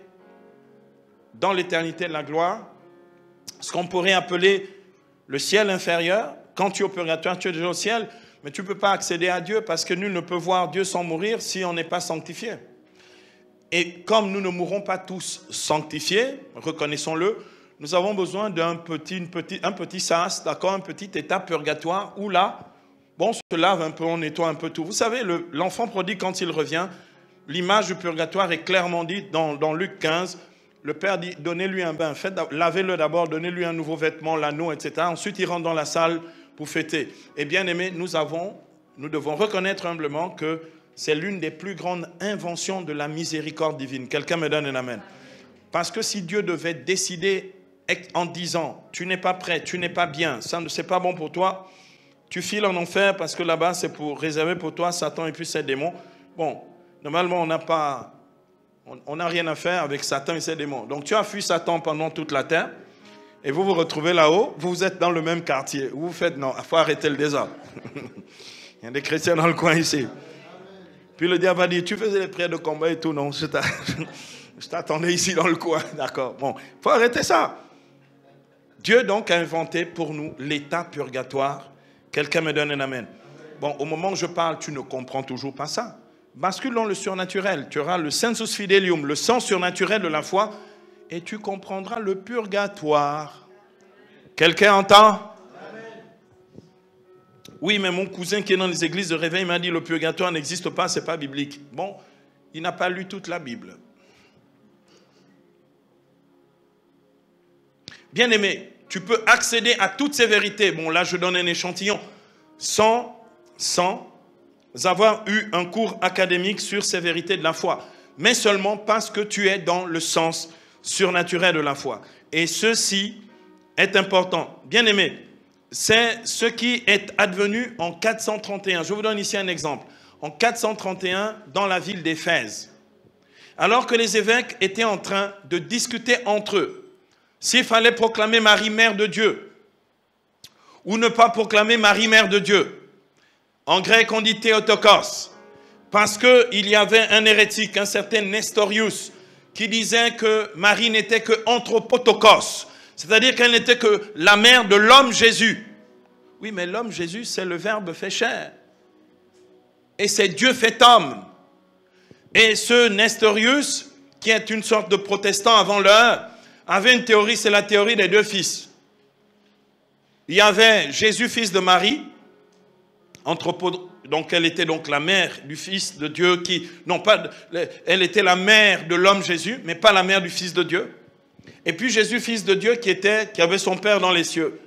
dans l'éternité de la gloire. Ce qu'on pourrait appeler le ciel inférieur. Quand tu es au purgatoire, tu es déjà au ciel, mais tu ne peux pas accéder à Dieu parce que nul ne peut voir Dieu sans mourir si on n'est pas sanctifié. Et comme nous ne mourrons pas tous sanctifiés, reconnaissons-le, nous avons besoin d'un petit sas, d'accord, un petit état purgatoire où là, bon, on se lave un peu, on nettoie un peu tout. Vous savez, l'enfant prodigue, quand il revient, l'image du purgatoire est clairement dite dans Luc 15. Le Père dit, donnez-lui un bain, lavez-le d'abord, donnez-lui un nouveau vêtement, l'anneau, etc. Ensuite, il rentre dans la salle pour fêter. Et bien aimé, nous devons reconnaître humblement que c'est l'une des plus grandes inventions de la miséricorde divine. Quelqu'un me donne un amen. Parce que si Dieu devait décider en disant, tu n'es pas prêt, tu n'es pas bien, ça ne c'est pas bon pour toi, tu files en enfer parce que là-bas c'est pour réserver pour toi Satan et puis ses démons. Bon, normalement on n'a pas On n'a rien à faire avec Satan et ses démons. Donc tu as fui Satan pendant toute la terre. Et vous vous retrouvez là-haut. Vous êtes dans le même quartier. Vous faites, non, il faut arrêter le désordre. Il y a des chrétiens dans le coin ici. Puis le diable va dire, tu faisais les prières de combat et tout. Non, je t'attendais ici dans le coin. D'accord. Bon, il faut arrêter ça. Dieu donc a inventé pour nous l'état purgatoire. Quelqu'un me donne un amen. Bon, au moment où je parle, tu ne comprends toujours pas ça. Bascule dans le surnaturel. Tu auras le sensus fidelium, le sens surnaturel de la foi, et tu comprendras le purgatoire. Quelqu'un entend? Oui, mais mon cousin qui est dans les églises de réveil m'a dit le purgatoire n'existe pas, c'est pas biblique. Bon, il n'a pas lu toute la Bible. Bien-aimé, tu peux accéder à toutes ces vérités. Bon, là, je donne un échantillon. Sans avoir eu un cours académique sur ces vérités de la foi. Mais seulement parce que tu es dans le sens surnaturel de la foi. Et ceci est important. Bien-aimé, c'est ce qui est advenu en 431. Je vous donne ici un exemple. En 431, dans la ville d'Éphèse, alors que les évêques étaient en train de discuter entre eux, s'il fallait proclamer Marie, mère de Dieu, ou ne pas proclamer Marie, mère de Dieu. En grec, on dit Théotokos, parce qu'il y avait un hérétique, un certain Nestorius, qui disait que Marie n'était que anthropotokos, c'est-à-dire qu'elle n'était que la mère de l'homme Jésus. Oui, mais l'homme Jésus, c'est le Verbe fait chair. Et c'est Dieu fait homme. Et ce Nestorius, qui est une sorte de protestant avant l'heure, avait une théorie, c'est la théorie des deux fils. Il y avait Jésus, fils de Marie, donc elle était donc la mère du Fils de Dieu elle était la mère de l'homme Jésus, mais pas la mère du Fils de Dieu. Et puis Jésus, fils de Dieu, qui avait son Père dans les cieux.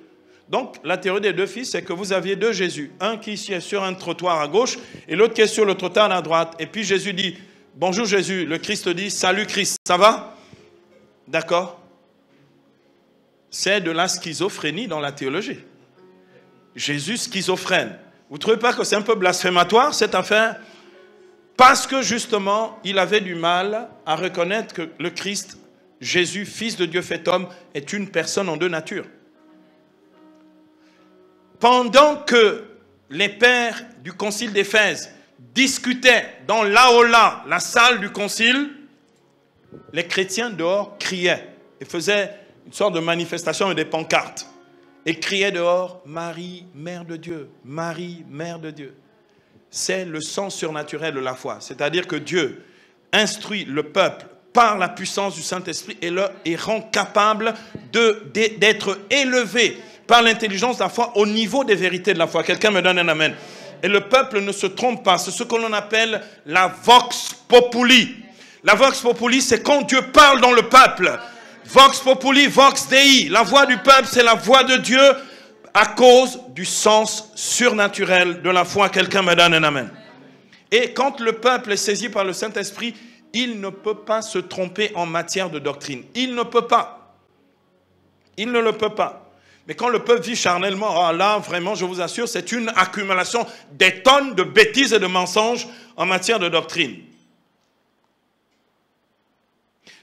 Donc la théorie des deux fils, c'est que vous aviez deux Jésus, un qui est sur un trottoir à gauche et l'autre qui est sur le trottoir à droite. Et puis Jésus dit, bonjour Jésus, le Christ dit, salut Christ, ça va? D'accord? C'est de la schizophrénie dans la théologie. Jésus schizophrène. Vous ne trouvez pas que c'est un peu blasphématoire cette affaire? Parce que justement, il avait du mal à reconnaître que le Christ, Jésus, fils de Dieu fait homme, est une personne en deux natures. Pendant que les pères du concile d'Éphèse discutaient dans l'aula, la salle du concile, les chrétiens dehors criaient et faisaient une sorte de manifestation et des pancartes. Et criaient dehors, Marie, mère de Dieu, Marie, mère de Dieu. C'est le sens surnaturel de la foi. C'est-à-dire que Dieu instruit le peuple par la puissance du Saint-Esprit et rend capable d'être élevé par l'intelligence de la foi au niveau des vérités de la foi. Quelqu'un me donne un amen. Et le peuple ne se trompe pas. C'est ce que l'on appelle la vox populi. La vox populi, c'est quand Dieu parle dans le peuple. Vox populi, vox dei. La voix du peuple, c'est la voix de Dieu à cause du sens surnaturel de la foi. Quelqu'un me donne un amen. Et quand le peuple est saisi par le Saint-Esprit, il ne peut pas se tromper en matière de doctrine. Il ne peut pas. Il ne le peut pas. Mais quand le peuple vit charnellement, là, vraiment, je vous assure, c'est une accumulation des tonnes de bêtises et de mensonges en matière de doctrine.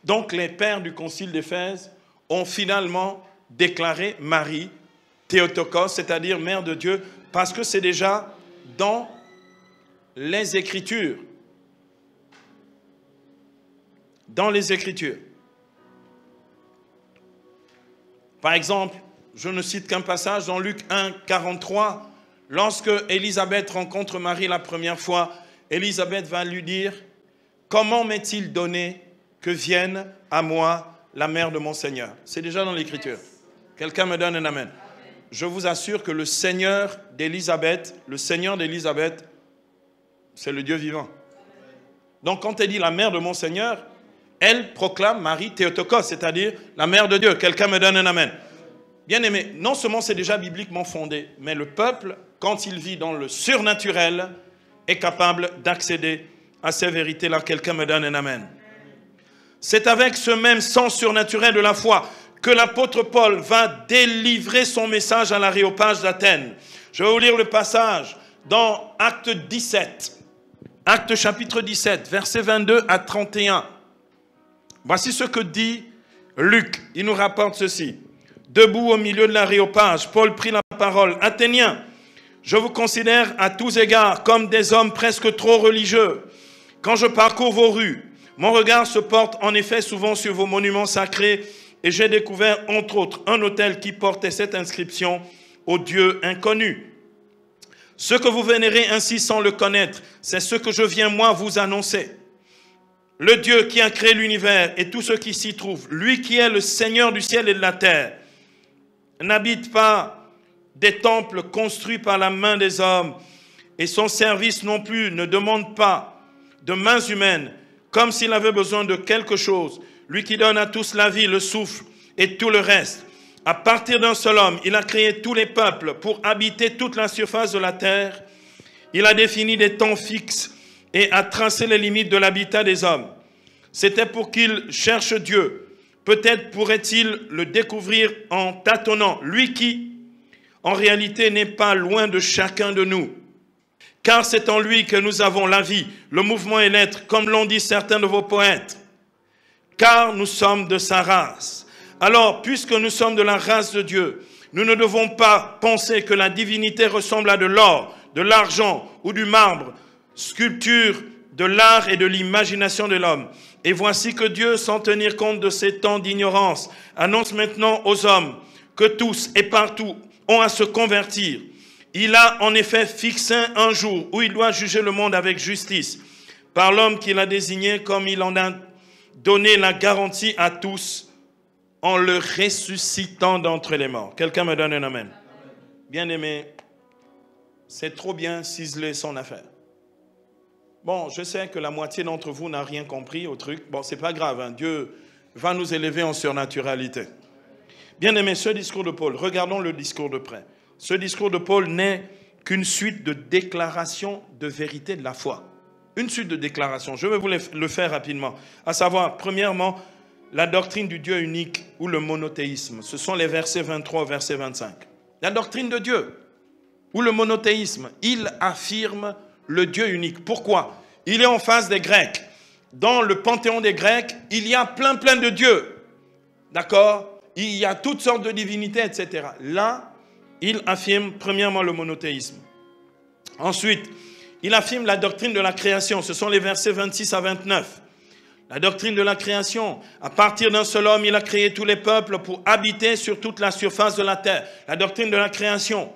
Donc, les pères du concile d'Éphèse ont finalement déclaré Marie Théotokos, c'est-à-dire mère de Dieu, parce que c'est déjà dans les Écritures. Dans les Écritures. Par exemple, je ne cite qu'un passage dans Luc 1, 43. Lorsque Élisabeth rencontre Marie la première fois, Élisabeth va lui dire « Comment m'est-il donné que vienne à moi la mère de mon Seigneur ?» C'est déjà dans l'Écriture. Quelqu'un me donne un amen. Je vous assure que le Seigneur d'Élisabeth, c'est le Dieu vivant. Donc quand elle dit la mère de mon Seigneur, elle proclame Marie Théotokos, c'est-à-dire la mère de Dieu. Quelqu'un me donne un amen. Bien aimé, non seulement c'est déjà bibliquement fondé, mais le peuple, quand il vit dans le surnaturel, est capable d'accéder à ces vérités-là. Quelqu'un me donne un amen. C'est avec ce même sens surnaturel de la foi que l'apôtre Paul va délivrer son message à l'Aréopage d'Athènes. Je vais vous lire le passage dans Acte 17. Acte chapitre 17, versets 22 à 31. Voici ce que dit Luc. Il nous rapporte ceci. Debout au milieu de l'aréopage, Paul prit la parole. Athéniens, je vous considère à tous égards comme des hommes presque trop religieux. Quand je parcours vos rues, mon regard se porte en effet souvent sur vos monuments sacrés et j'ai découvert entre autres un autel qui portait cette inscription au Dieu inconnu. Ce que vous vénérez ainsi sans le connaître, c'est ce que je viens moi vous annoncer. Le Dieu qui a créé l'univers et tout ce qui s'y trouve, lui qui est le Seigneur du ciel et de la terre, n'habite pas des temples construits par la main des hommes et son service non plus ne demande pas de mains humaines comme s'il avait besoin de quelque chose. Lui qui donne à tous la vie, le souffle et tout le reste. À partir d'un seul homme, il a créé tous les peuples pour habiter toute la surface de la terre. Il a défini des temps fixes et a tracé les limites de l'habitat des hommes. C'était pour qu'il cherche Dieu. Peut-être pourrait-il le découvrir en tâtonnant, lui qui, en réalité, n'est pas loin de chacun de nous. Car c'est en lui que nous avons la vie, le mouvement et l'être, comme l'ont dit certains de vos poètes. Car nous sommes de sa race. Alors, puisque nous sommes de la race de Dieu, nous ne devons pas penser que la divinité ressemble à de l'or, de l'argent ou du marbre, sculpture de l'art et de l'imagination de l'homme. Et voici que Dieu, sans tenir compte de ces temps d'ignorance, annonce maintenant aux hommes que tous et partout ont à se convertir. Il a en effet fixé un jour où il doit juger le monde avec justice par l'homme qu'il a désigné comme il en a donné la garantie à tous en le ressuscitant d'entre les morts. Quelqu'un me donne un amen. Bien-aimé, c'est trop bien ciselé son affaire. Bon, je sais que la moitié d'entre vous n'a rien compris au truc. Bon, c'est pas grave, hein. Dieu va nous élever en surnaturalité. Bien-aimé, ce discours de Paul, regardons le discours de près. Ce discours de Paul n'est qu'une suite de déclarations de vérité de la foi. Une suite de déclarations. Je vais vous le faire rapidement. À savoir, premièrement, la doctrine du Dieu unique ou le monothéisme. Ce sont les versets 23 au verset 25. La doctrine de Dieu ou le monothéisme, il affirme le Dieu unique. Pourquoi? Il est en face des Grecs. Dans le panthéon des Grecs, il y a plein de dieux. D'accord? Il y a toutes sortes de divinités, etc. Là, il affirme premièrement le monothéisme. Ensuite, il affirme la doctrine de la création. Ce sont les versets 26 à 29. La doctrine de la création. À partir d'un seul homme, il a créé tous les peuples pour habiter sur toute la surface de la terre. La doctrine de la création.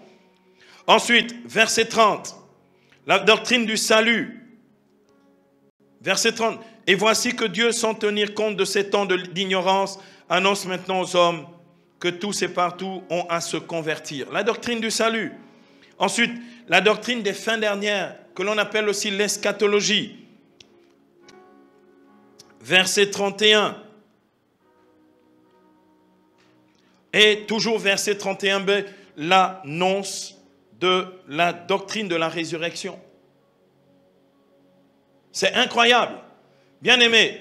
Ensuite, verset 30. La doctrine du salut. Verset 30. Et voici que Dieu, sans tenir compte de ces temps d'ignorance, annonce maintenant aux hommes que tous et partout ont à se convertir. La doctrine du salut. Ensuite, la doctrine des fins dernières, que l'on appelle aussi l'eschatologie. Verset 31. Et toujours verset 31b, l'annonce de la doctrine de la résurrection. C'est incroyable. Bien-aimé,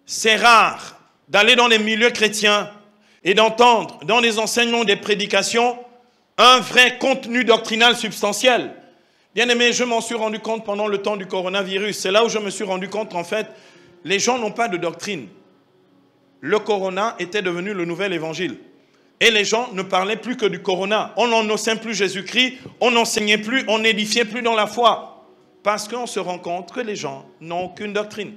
c'est rare d'aller dans les milieux chrétiens et d'entendre dans les enseignements des prédications un vrai contenu doctrinal substantiel. Bien-aimé, je m'en suis rendu compte pendant le temps du coronavirus. C'est là où je me suis rendu compte qu'en fait, les gens n'ont pas de doctrine. Le corona était devenu le nouvel évangile. Et les gens ne parlaient plus que du corona. On n'ennonçait plus Jésus-Christ, on n'enseignait plus, on n'édifiait plus dans la foi. Parce qu'on se rend compte que les gens n'ont aucune doctrine.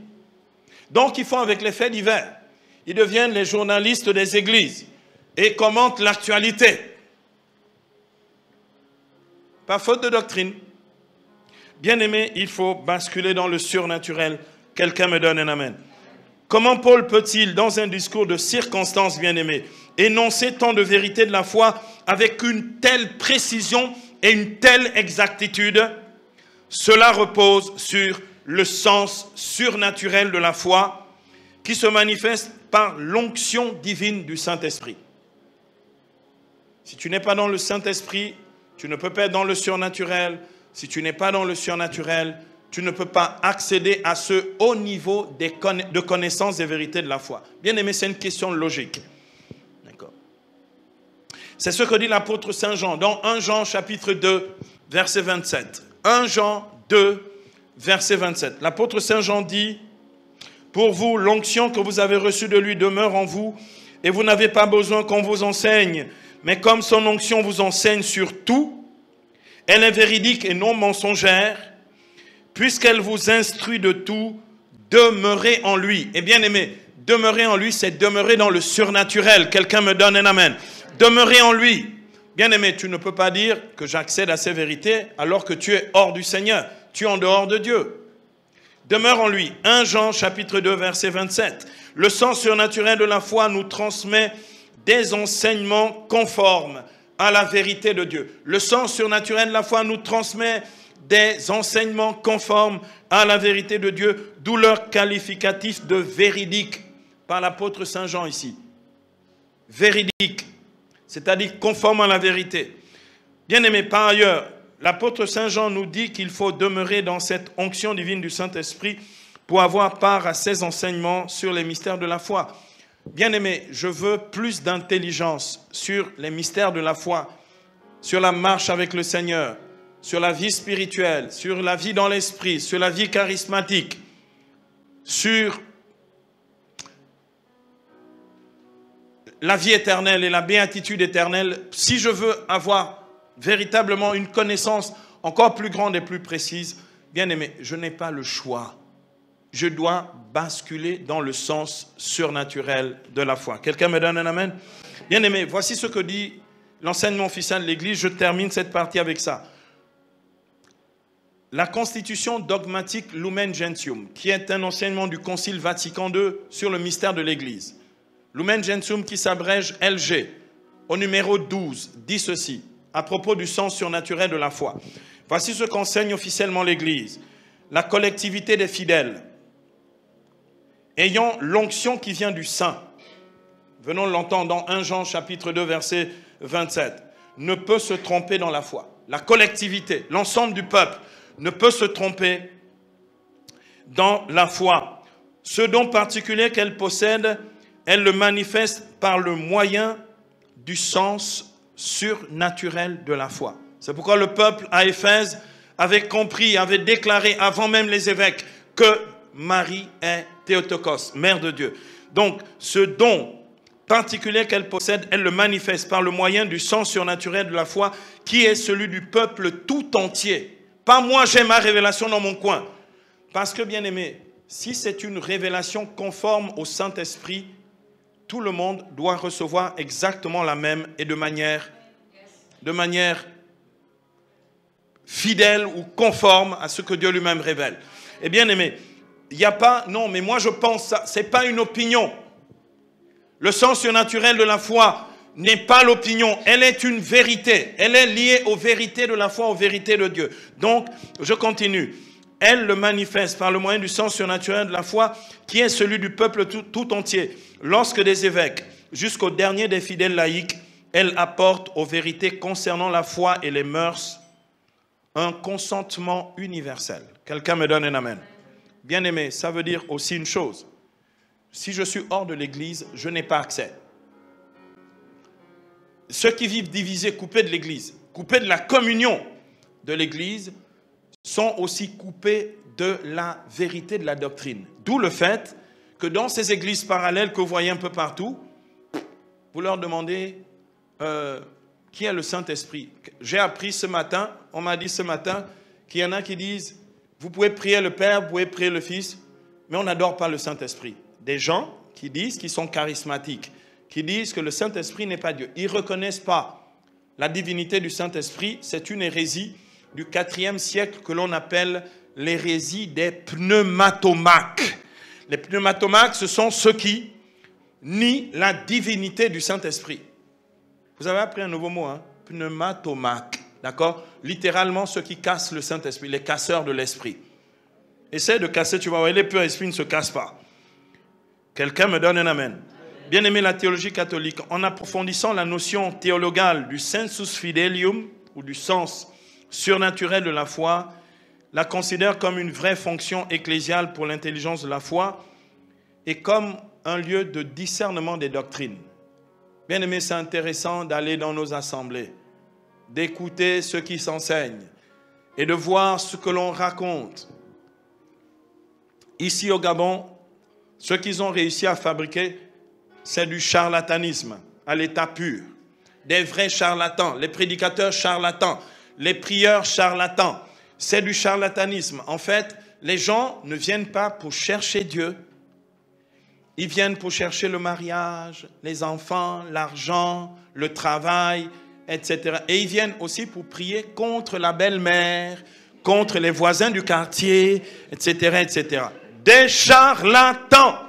Donc ils font avec les faits divers. Ils deviennent les journalistes des églises et commentent l'actualité. Pas faute de doctrine. Bien-aimé, il faut basculer dans le surnaturel. Quelqu'un me donne un amen. Comment Paul peut-il, dans un discours de circonstance, bien-aimé, énoncer tant de vérité de la foi avec une telle précision et une telle exactitude? Cela repose sur le sens surnaturel de la foi qui se manifeste par l'onction divine du Saint-Esprit. Si tu n'es pas dans le Saint-Esprit, tu ne peux pas être dans le surnaturel. Si tu n'es pas dans le surnaturel, tu ne peux pas accéder à ce haut niveau de connaissance des vérités de la foi. Bien aimé, c'est une question logique. D'accord. C'est ce que dit l'apôtre Saint Jean dans 1 Jean chapitre 2, verset 27. 1 Jean 2, verset 27. L'apôtre Saint Jean dit: Pour vous, l'onction que vous avez reçue de lui demeure en vous et vous n'avez pas besoin qu'on vous enseigne. Mais comme son onction vous enseigne sur tout, elle est véridique et non mensongère, puisqu'elle vous instruit de tout, demeurez en lui. Et bien aimé, demeurer en lui, c'est demeurer dans le surnaturel. Quelqu'un me donne un amen. Demeurer en lui. Bien aimé, tu ne peux pas dire que j'accède à ces vérités alors que tu es hors du Seigneur. Tu es en dehors de Dieu. Demeure en lui. 1 Jean chapitre 2 verset 27. Le sens surnaturel de la foi nous transmet des enseignements conformes à la vérité de Dieu. Le sens surnaturel de la foi nous transmet des enseignements conformes à la vérité de Dieu, d'où leur qualificatif de véridique par l'apôtre Saint Jean ici. Véridique, c'est-à-dire conforme à la vérité. Bien-aimés, par ailleurs, l'apôtre Saint Jean nous dit qu'il faut demeurer dans cette onction divine du Saint-Esprit pour avoir part à ces enseignements sur les mystères de la foi. Bien-aimés, je veux plus d'intelligence sur les mystères de la foi, sur la marche avec le Seigneur, sur la vie spirituelle, sur la vie dans l'esprit, sur la vie charismatique, sur la vie éternelle et la béatitude éternelle. Si je veux avoir véritablement une connaissance encore plus grande et plus précise, bien-aimé, je n'ai pas le choix. Je dois basculer dans le sens surnaturel de la foi. Quelqu'un me donne un amen? Bien-aimé, voici ce que dit l'enseignement officiel de l'Église. Je termine cette partie avec ça. La constitution dogmatique Lumen Gentium, qui est un enseignement du Concile Vatican II sur le mystère de l'Église. Lumen Gentium, qui s'abrège LG, au numéro 12, dit ceci, à propos du sens surnaturel de la foi. Voici ce qu'enseigne officiellement l'Église. La collectivité des fidèles, ayant l'onction qui vient du Saint, venons l'entendre dans 1 Jean chapitre 2 verset 27, ne peut se tromper dans la foi. La collectivité, l'ensemble du peuple, ne peut se tromper dans la foi. Ce don particulier qu'elle possède, elle le manifeste par le moyen du sens surnaturel de la foi. C'est pourquoi le peuple à Éphèse avait compris, avait déclaré avant même les évêques que Marie est Théotokos, mère de Dieu. Donc, ce don particulier qu'elle possède, elle le manifeste par le moyen du sens surnaturel de la foi, qui est celui du peuple tout entier. Pas moi, j'ai ma révélation dans mon coin. Parce que, bien aimé, si c'est une révélation conforme au Saint-Esprit, tout le monde doit recevoir exactement la même et de manière fidèle ou conforme à ce que Dieu lui-même révèle. Et bien aimé, il n'y a pas, non, mais moi je pense ça, ce n'est pas une opinion. Le sens surnaturel de la foi n'est pas l'opinion, elle est une vérité. Elle est liée aux vérités de la foi, aux vérités de Dieu. Donc, je continue. Elle le manifeste par le moyen du sens surnaturel de la foi, qui est celui du peuple tout entier. Lorsque des évêques, jusqu'au dernier des fidèles laïcs, elle apporte aux vérités concernant la foi et les mœurs un consentement universel. Quelqu'un me donne un amen. Bien aimé, ça veut dire aussi une chose. Si je suis hors de l'Église, je n'ai pas accès. Ceux qui vivent divisés, coupés de l'Église, coupés de la communion de l'Église, sont aussi coupés de la vérité de la doctrine. D'où le fait que dans ces églises parallèles que vous voyez un peu partout, vous leur demandez qui est le Saint-Esprit. J'ai appris ce matin, on m'a dit ce matin, qu'il y en a qui disent, vous pouvez prier le Père, vous pouvez prier le Fils, mais on n'adore pas le Saint-Esprit. Des gens qui disent qu'ils sont charismatiques, qui disent que le Saint-Esprit n'est pas Dieu. Ils ne reconnaissent pas la divinité du Saint-Esprit. C'est une hérésie du IVe siècle que l'on appelle l'hérésie des pneumatomaques. Les pneumatomaques, ce sont ceux qui nient la divinité du Saint-Esprit. Vous avez appris un nouveau mot, hein? Pneumatomaque, d'accord? Littéralement, ceux qui cassent le Saint-Esprit, les casseurs de l'esprit. Essaye de casser, tu vas voir, les purs esprits ne se cassent pas. Quelqu'un me donne un amen. Bien aimé la théologie catholique, en approfondissant la notion théologale du sensus fidelium, ou du sens surnaturel de la foi, la considère comme une vraie fonction ecclésiale pour l'intelligence de la foi et comme un lieu de discernement des doctrines. Bien aimé, c'est intéressant d'aller dans nos assemblées, d'écouter ceux qui s'enseignent et de voir ce que l'on raconte. Ici au Gabon, Ce qu'ils ont réussi à fabriquer, c'est du charlatanisme à l'état pur. Des vrais charlatans, les prédicateurs charlatans, les prieurs charlatans. C'est du charlatanisme. En fait, les gens ne viennent pas pour chercher Dieu. Ils viennent pour chercher le mariage, les enfants, l'argent, le travail, etc. Et ils viennent aussi pour prier contre la belle-mère, contre les voisins du quartier, etc., etc. Des charlatans.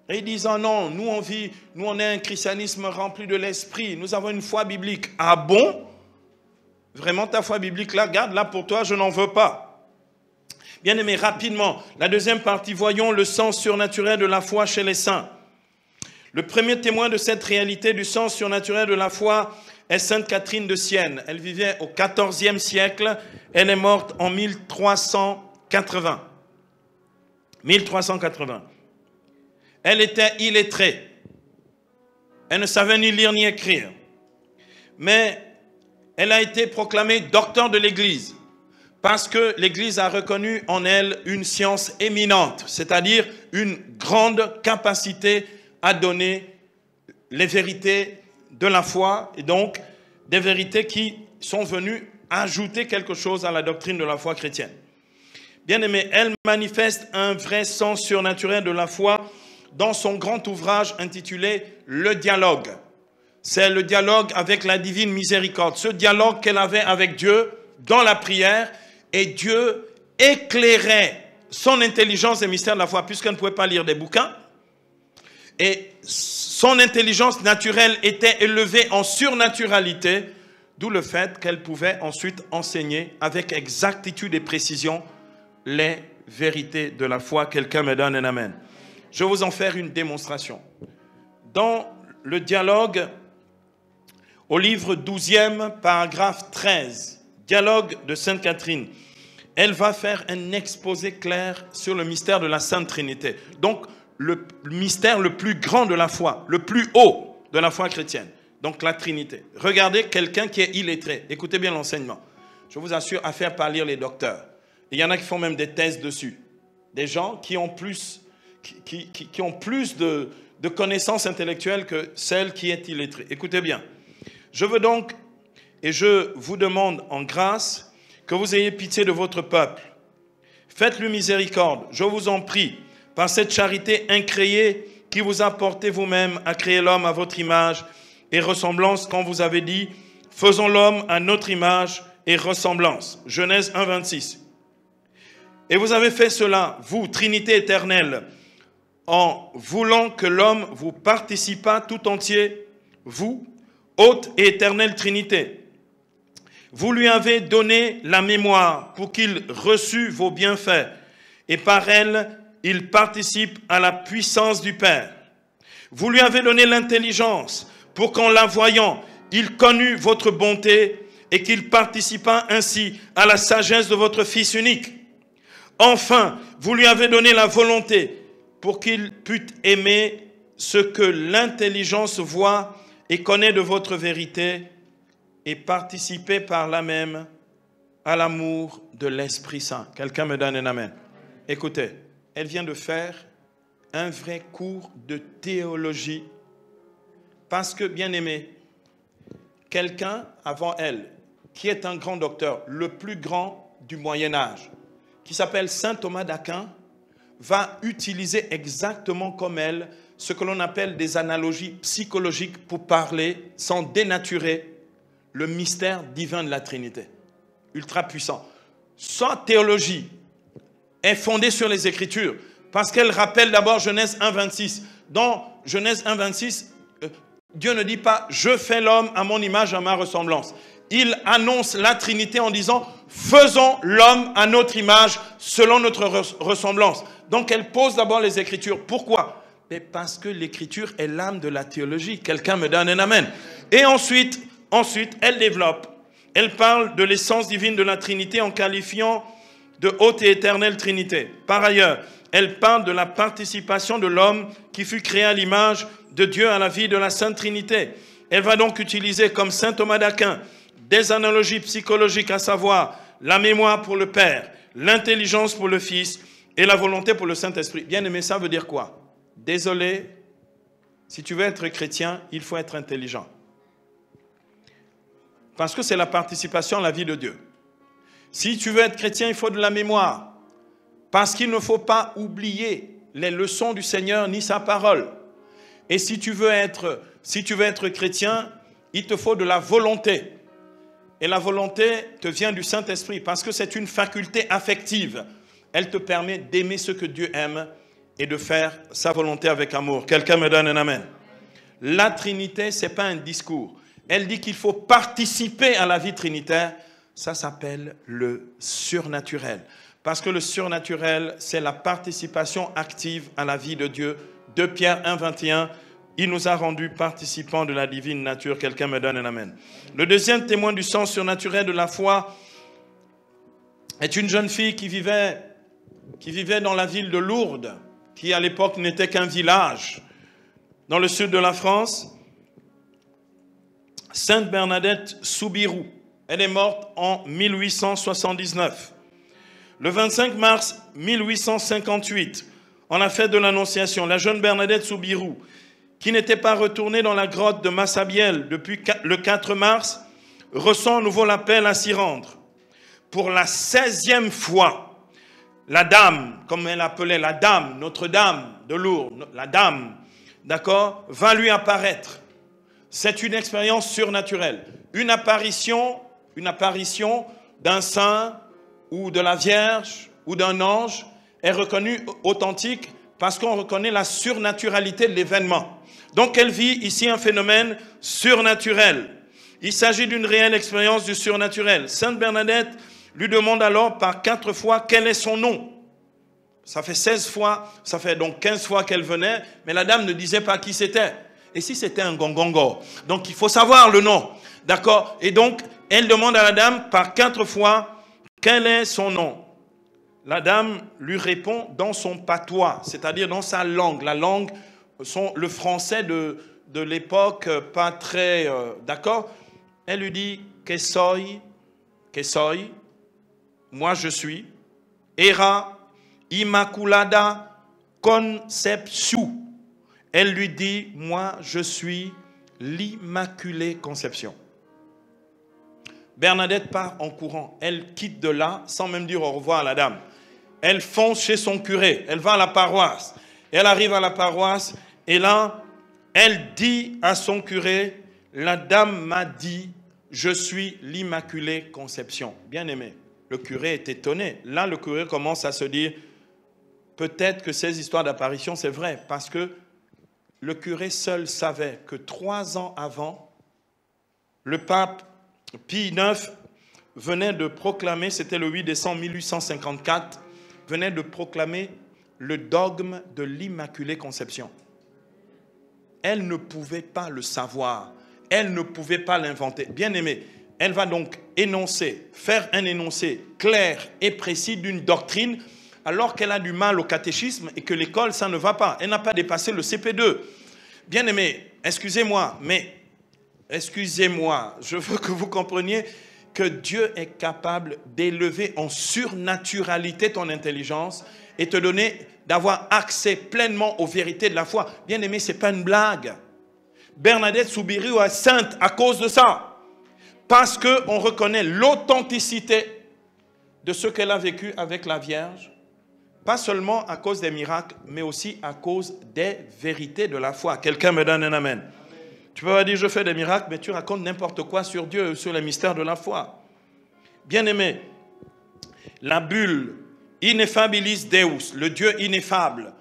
Et ils disent, oh non, nous on est un christianisme rempli de l'esprit, nous avons une foi biblique. Ah bon? Vraiment ta foi biblique là, garde là pour toi, je n'en veux pas. Bien aimé, rapidement, la deuxième partie, voyons le sens surnaturel de la foi chez les saints. Le premier témoin de cette réalité du sens surnaturel de la foi est Sainte Catherine de Sienne. Elle vivait au XIVe siècle, elle est morte en 1380. 1380. Elle était illettrée. Elle ne savait ni lire ni écrire. Mais elle a été proclamée docteur de l'Église parce que l'Église a reconnu en elle une science éminente, c'est-à-dire une grande capacité à donner les vérités de la foi et donc des vérités qui sont venues ajouter quelque chose à la doctrine de la foi chrétienne. Bien aimé, elle manifeste un vrai sens surnaturel de la foi dans son grand ouvrage intitulé « Le dialogue ». C'est le dialogue avec la divine miséricorde, ce dialogue qu'elle avait avec Dieu dans la prière, et Dieu éclairait son intelligence et mystère de la foi, puisqu'elle ne pouvait pas lire des bouquins, et son intelligence naturelle était élevée en surnaturalité, d'où le fait qu'elle pouvait ensuite enseigner avec exactitude et précision les vérités de la foi. Quelqu'un me donne un amen. Je vais vous en faire une démonstration. Dans le dialogue, au livre 12e, paragraphe 13, dialogue de Sainte Catherine, elle va faire un exposé clair sur le mystère de la Sainte Trinité. Donc, le mystère le plus grand de la foi, le plus haut de la foi chrétienne. Donc, la Trinité. Regardez quelqu'un qui est illettré. Écoutez bien l'enseignement. Je vous assure, à faire par lire les docteurs. Il y en a qui font même des thèses dessus. Des gens qui ont plus... Qui ont plus de connaissances intellectuelles que celle qui est illettrée. Écoutez bien. Je veux donc, et je vous demande en grâce, que vous ayez pitié de votre peuple. Faites-lui miséricorde, je vous en prie, par cette charité incréée qui vous a porté vous-même à créer l'homme à votre image et ressemblance, quand vous avez dit, faisons l'homme à notre image et ressemblance. Genèse 1, 26. Et vous avez fait cela, vous, Trinité éternelle, en voulant que l'homme vous participât tout entier, vous, haute et éternelle Trinité. Vous lui avez donné la mémoire pour qu'il reçût vos bienfaits, et par elle, il participe à la puissance du Père. Vous lui avez donné l'intelligence pour qu'en la voyant, il connût votre bonté et qu'il participât ainsi à la sagesse de votre Fils unique. Enfin, vous lui avez donné la volonté pour qu'il pût aimer ce que l'intelligence voit et connaît de votre vérité et participer par là même à l'amour de l'Esprit Saint. Quelqu'un me donne un amen. Écoutez, elle vient de faire un vrai cours de théologie parce que, bien aimé, quelqu'un avant elle, qui est un grand docteur, le plus grand du Moyen-Âge, qui s'appelle saint Thomas d'Aquin, va utiliser exactement comme elle ce que l'on appelle des analogies psychologiques pour parler sans dénaturer le mystère divin de la Trinité. Ultra puissant. Sa théologie est fondée sur les Écritures parce qu'elle rappelle d'abord Genèse 1, 26. Dans Genèse 1, 26, Dieu ne dit pas « je fais l'homme à mon image, à ma ressemblance ». Il annonce la Trinité en disant « faisons l'homme à notre image, selon notre ressemblance ». Donc elle pose d'abord les Écritures. Pourquoi? Mais parce que l'Écriture est l'âme de la théologie. Quelqu'un me donne un amen. Et ensuite, elle développe. Elle parle de l'essence divine de la Trinité en qualifiant de haute et éternelle Trinité. Par ailleurs, elle parle de la participation de l'homme qui fut créé à l'image de Dieu à la vie de la Sainte Trinité. Elle va donc utiliser, comme saint Thomas d'Aquin, des analogies psychologiques, à savoir la mémoire pour le Père, l'intelligence pour le Fils et la volonté pour le Saint-Esprit. Bien-aimé, ça veut dire quoi? Désolé, si tu veux être chrétien, il faut être intelligent. Parce que c'est la participation à la vie de Dieu. Si tu veux être chrétien, il faut de la mémoire. Parce qu'il ne faut pas oublier les leçons du Seigneur ni sa parole. Et si tu veux être chrétien, il te faut de la volonté. Et la volonté te vient du Saint-Esprit parce que c'est une faculté affective. Elle te permet d'aimer ce que Dieu aime et de faire sa volonté avec amour. Quelqu'un me donne un amen. La Trinité, ce n'est pas un discours. Elle dit qu'il faut participer à la vie trinitaire. Ça s'appelle le surnaturel. Parce que le surnaturel, c'est la participation active à la vie de Dieu. 2 Pierre 1, 21, il nous a rendus participants de la divine nature. Quelqu'un me donne un amen. Le deuxième témoin du sens surnaturel de la foi est une jeune fille qui vivait dans la ville de Lourdes, qui à l'époque n'était qu'un village, dans le sud de la France. Sainte Bernadette Soubirous. Elle est morte en 1879. Le 25 mars 1858, en la fête de l'Annonciation, la jeune Bernadette Soubirous, qui n'était pas retournée dans la grotte de Massabielle depuis le 4 mars, ressent à nouveau l'appel à s'y rendre. Pour la 16e fois, la dame, comme elle appelait la dame, Notre-Dame de Lourdes, la dame, d'accord, va lui apparaître. C'est une expérience surnaturelle. Une apparition d'un saint ou de la Vierge ou d'un ange est reconnue authentique parce qu'on reconnaît la surnaturalité de l'événement. Donc elle vit ici un phénomène surnaturel. Il s'agit d'une réelle expérience du surnaturel. Sainte Bernadette lui demande alors par 4 fois quel est son nom. Ça fait 16 fois, ça fait donc 15 fois qu'elle venait, mais la dame ne disait pas qui c'était. Et si c'était un gongongo? Donc il faut savoir le nom. D'accord? Et donc elle demande à la dame par 4 fois quel est son nom. La dame lui répond dans son patois, c'est-à-dire dans sa langue. La langue, le français de l'époque, pas très... d'accord? Elle lui dit « Que soy, moi je suis, era immaculada conception ». Elle lui dit « Moi je suis l'Immaculée Conception ». Bernadette part en courant. Elle quitte de là sans même dire au revoir à la dame. Elle fonce chez son curé. Elle va à la paroisse. Elle arrive à la paroisse et là, elle dit à son curé, la dame m'a dit, je suis l'Immaculée Conception. Bien aimé, le curé est étonné. Là, le curé commence à se dire, peut-être que ces histoires d'apparition, c'est vrai, parce que le curé seul savait que 3 ans avant, le pape Pie IX venait de proclamer, c'était le 8 décembre 1854, venait de proclamer le dogme de l'Immaculée Conception. Elle ne pouvait pas le savoir, elle ne pouvait pas l'inventer. Bien aimé, elle va donc faire un énoncé clair et précis d'une doctrine, alors qu'elle a du mal au catéchisme et que l'école, ça ne va pas. Elle n'a pas dépassé le CP2. Bien aimé, excusez-moi, je veux que vous compreniez que Dieu est capable d'élever en surnaturalité ton intelligence et te donner, d'avoir accès pleinement aux vérités de la foi. Bien aimé, ce n'est pas une blague. Bernadette Soubirous est sainte à cause de ça. Parce qu'on reconnaît l'authenticité de ce qu'elle a vécu avec la Vierge. Pas seulement à cause des miracles, mais aussi à cause des vérités de la foi. Quelqu'un me donne un amen. Tu peux pas dire je fais des miracles, mais tu racontes n'importe quoi sur Dieu, sur les mystères de la foi. Bien-aimé, la bulle Ineffabilis Deus, le Dieu ineffable,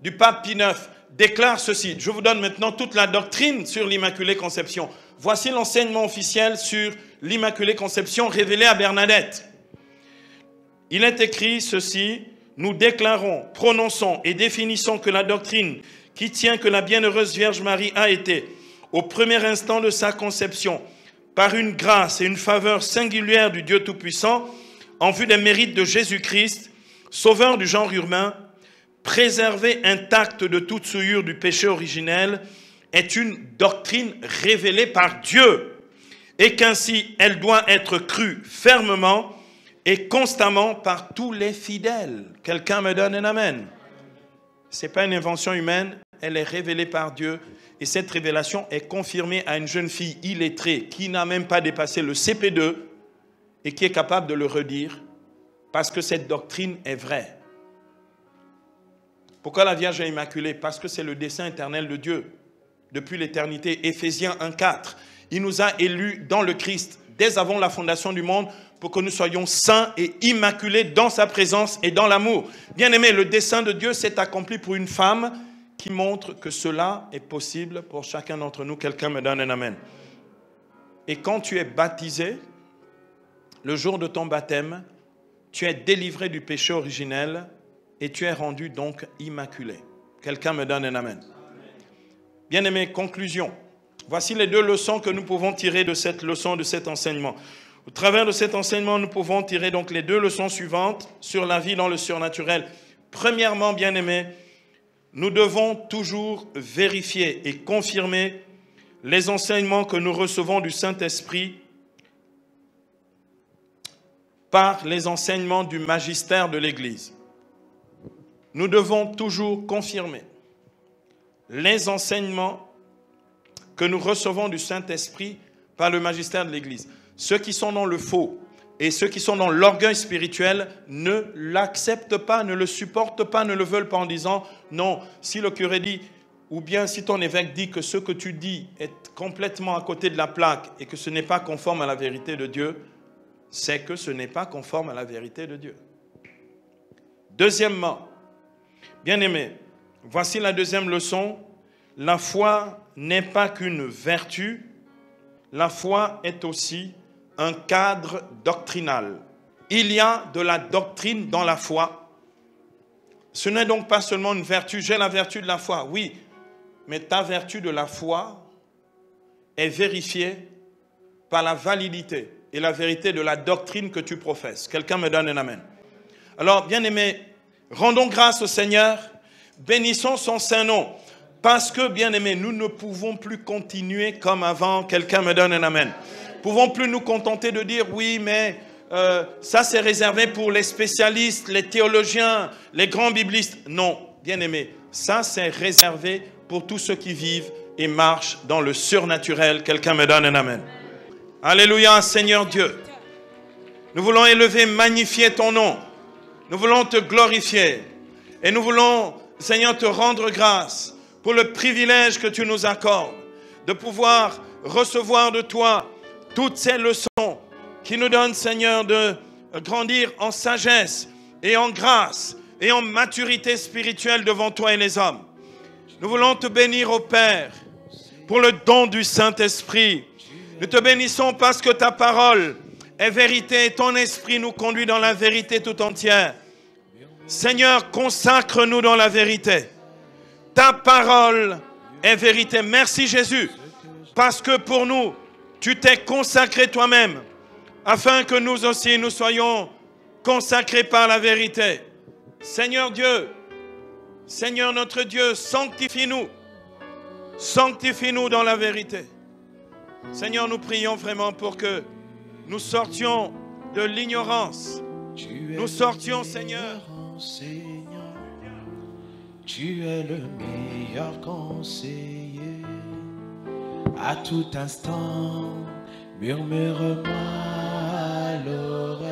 du pape Pie IX, déclare ceci. Je vous donne maintenant toute la doctrine sur l'Immaculée Conception. Voici l'enseignement officiel sur l'Immaculée Conception révélé à Bernadette. Il est écrit ceci. Nous déclarons, prononçons et définissons que la doctrine qui tient que la bienheureuse Vierge Marie a été, au premier instant de sa conception, par une grâce et une faveur singulière du Dieu Tout-Puissant, en vue des mérites de Jésus-Christ, sauveur du genre humain, préservée intacte de toute souillure du péché originel, est une doctrine révélée par Dieu, et qu'ainsi elle doit être crue fermement et constamment par tous les fidèles. Quelqu'un me donne un amen. Ce n'est pas une invention humaine, elle est révélée par Dieu. Et cette révélation est confirmée à une jeune fille illettrée qui n'a même pas dépassé le CP2 et qui est capable de le redire parce que cette doctrine est vraie. Pourquoi la Vierge est immaculée? Parce que c'est le dessein éternel de Dieu depuis l'éternité. Éphésiens 1,4. Il nous a élus dans le Christ dès avant la fondation du monde pour que nous soyons saints et immaculés dans sa présence et dans l'amour. Bien-aimés, le dessein de Dieu s'est accompli pour une femme qui montre que cela est possible pour chacun d'entre nous. Quelqu'un me donne un amen. Et quand tu es baptisé, le jour de ton baptême, tu es délivré du péché originel et tu es rendu donc immaculé. Quelqu'un me donne un amen. Bien-aimés, conclusion. Voici les deux leçons que nous pouvons tirer de cette leçon, de cet enseignement. Au travers de cet enseignement, nous pouvons tirer donc les deux leçons suivantes sur la vie dans le surnaturel. Premièrement, bien-aimés, nous devons toujours vérifier et confirmer les enseignements que nous recevons du Saint-Esprit par les enseignements du magistère de l'Église. Nous devons toujours confirmer les enseignements que nous recevons du Saint-Esprit par le magistère de l'Église. Ceux qui sont dans le faux et ceux qui sont dans l'orgueil spirituel ne l'acceptent pas, ne le supportent pas, ne le veulent pas en disant « Non, si le curé dit, ou bien si ton évêque dit que ce que tu dis est complètement à côté de la plaque et que ce n'est pas conforme à la vérité de Dieu, c'est que ce n'est pas conforme à la vérité de Dieu. » Deuxièmement, bien-aimés, voici la deuxième leçon. La foi n'est pas qu'une vertu, la foi est aussi un cadre doctrinal. Il y a de la doctrine dans la foi. Ce n'est donc pas seulement une vertu. J'ai la vertu de la foi, oui, mais ta vertu de la foi est vérifiée par la validité et la vérité de la doctrine que tu professes. Quelqu'un me donne un amen. Alors, bien-aimés, rendons grâce au Seigneur, bénissons son saint nom, parce que, bien-aimés, nous ne pouvons plus continuer comme avant. Quelqu'un me donne un amen. Nous ne pouvons plus nous contenter de dire, oui, mais ça c'est réservé pour les spécialistes, les théologiens, les grands biblistes. Non, bien-aimés, ça c'est réservé pour tous ceux qui vivent et marchent dans le surnaturel. Quelqu'un me donne un amen. Alléluia, Seigneur Dieu. Nous voulons élever, magnifier ton nom. Nous voulons te glorifier. Et nous voulons, Seigneur, te rendre grâce pour le privilège que tu nous accordes de pouvoir recevoir de toi toutes ces leçons qui nous donnent, Seigneur, de grandir en sagesse et en grâce et en maturité spirituelle devant toi et les hommes. Nous voulons te bénir, ô Père, pour le don du Saint-Esprit. Nous te bénissons parce que ta parole est vérité et ton esprit nous conduit dans la vérité tout entière. Seigneur, consacre-nous dans la vérité. Ta parole est vérité. Merci Jésus, parce que pour nous, tu t'es consacré toi-même, afin que nous aussi, nous soyons consacrés par la vérité. Seigneur Dieu, Seigneur notre Dieu, sanctifie-nous. Sanctifie-nous dans la vérité. Seigneur, nous prions vraiment pour que nous sortions de l'ignorance. Nous sortions, Seigneur. Tu es le meilleur conseiller. À tout instant, murmure-moi à l'oreille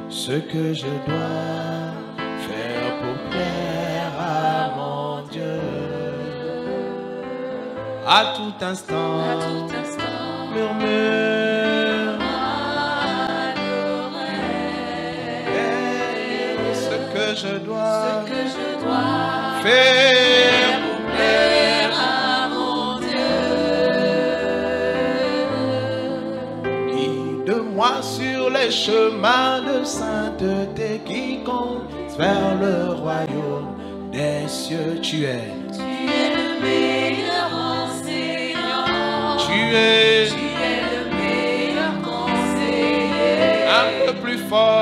ce que je dois faire pour plaire à mon Dieu. À tout instant, murmure à l'oreille ce que je dois faire pour plaire à mon Dieu. Guide-moi sur les chemins de sainteté qui conduisent vers le royaume des cieux. Tu es le meilleur enseignant. Tu es le meilleur conseiller. Un peu plus fort.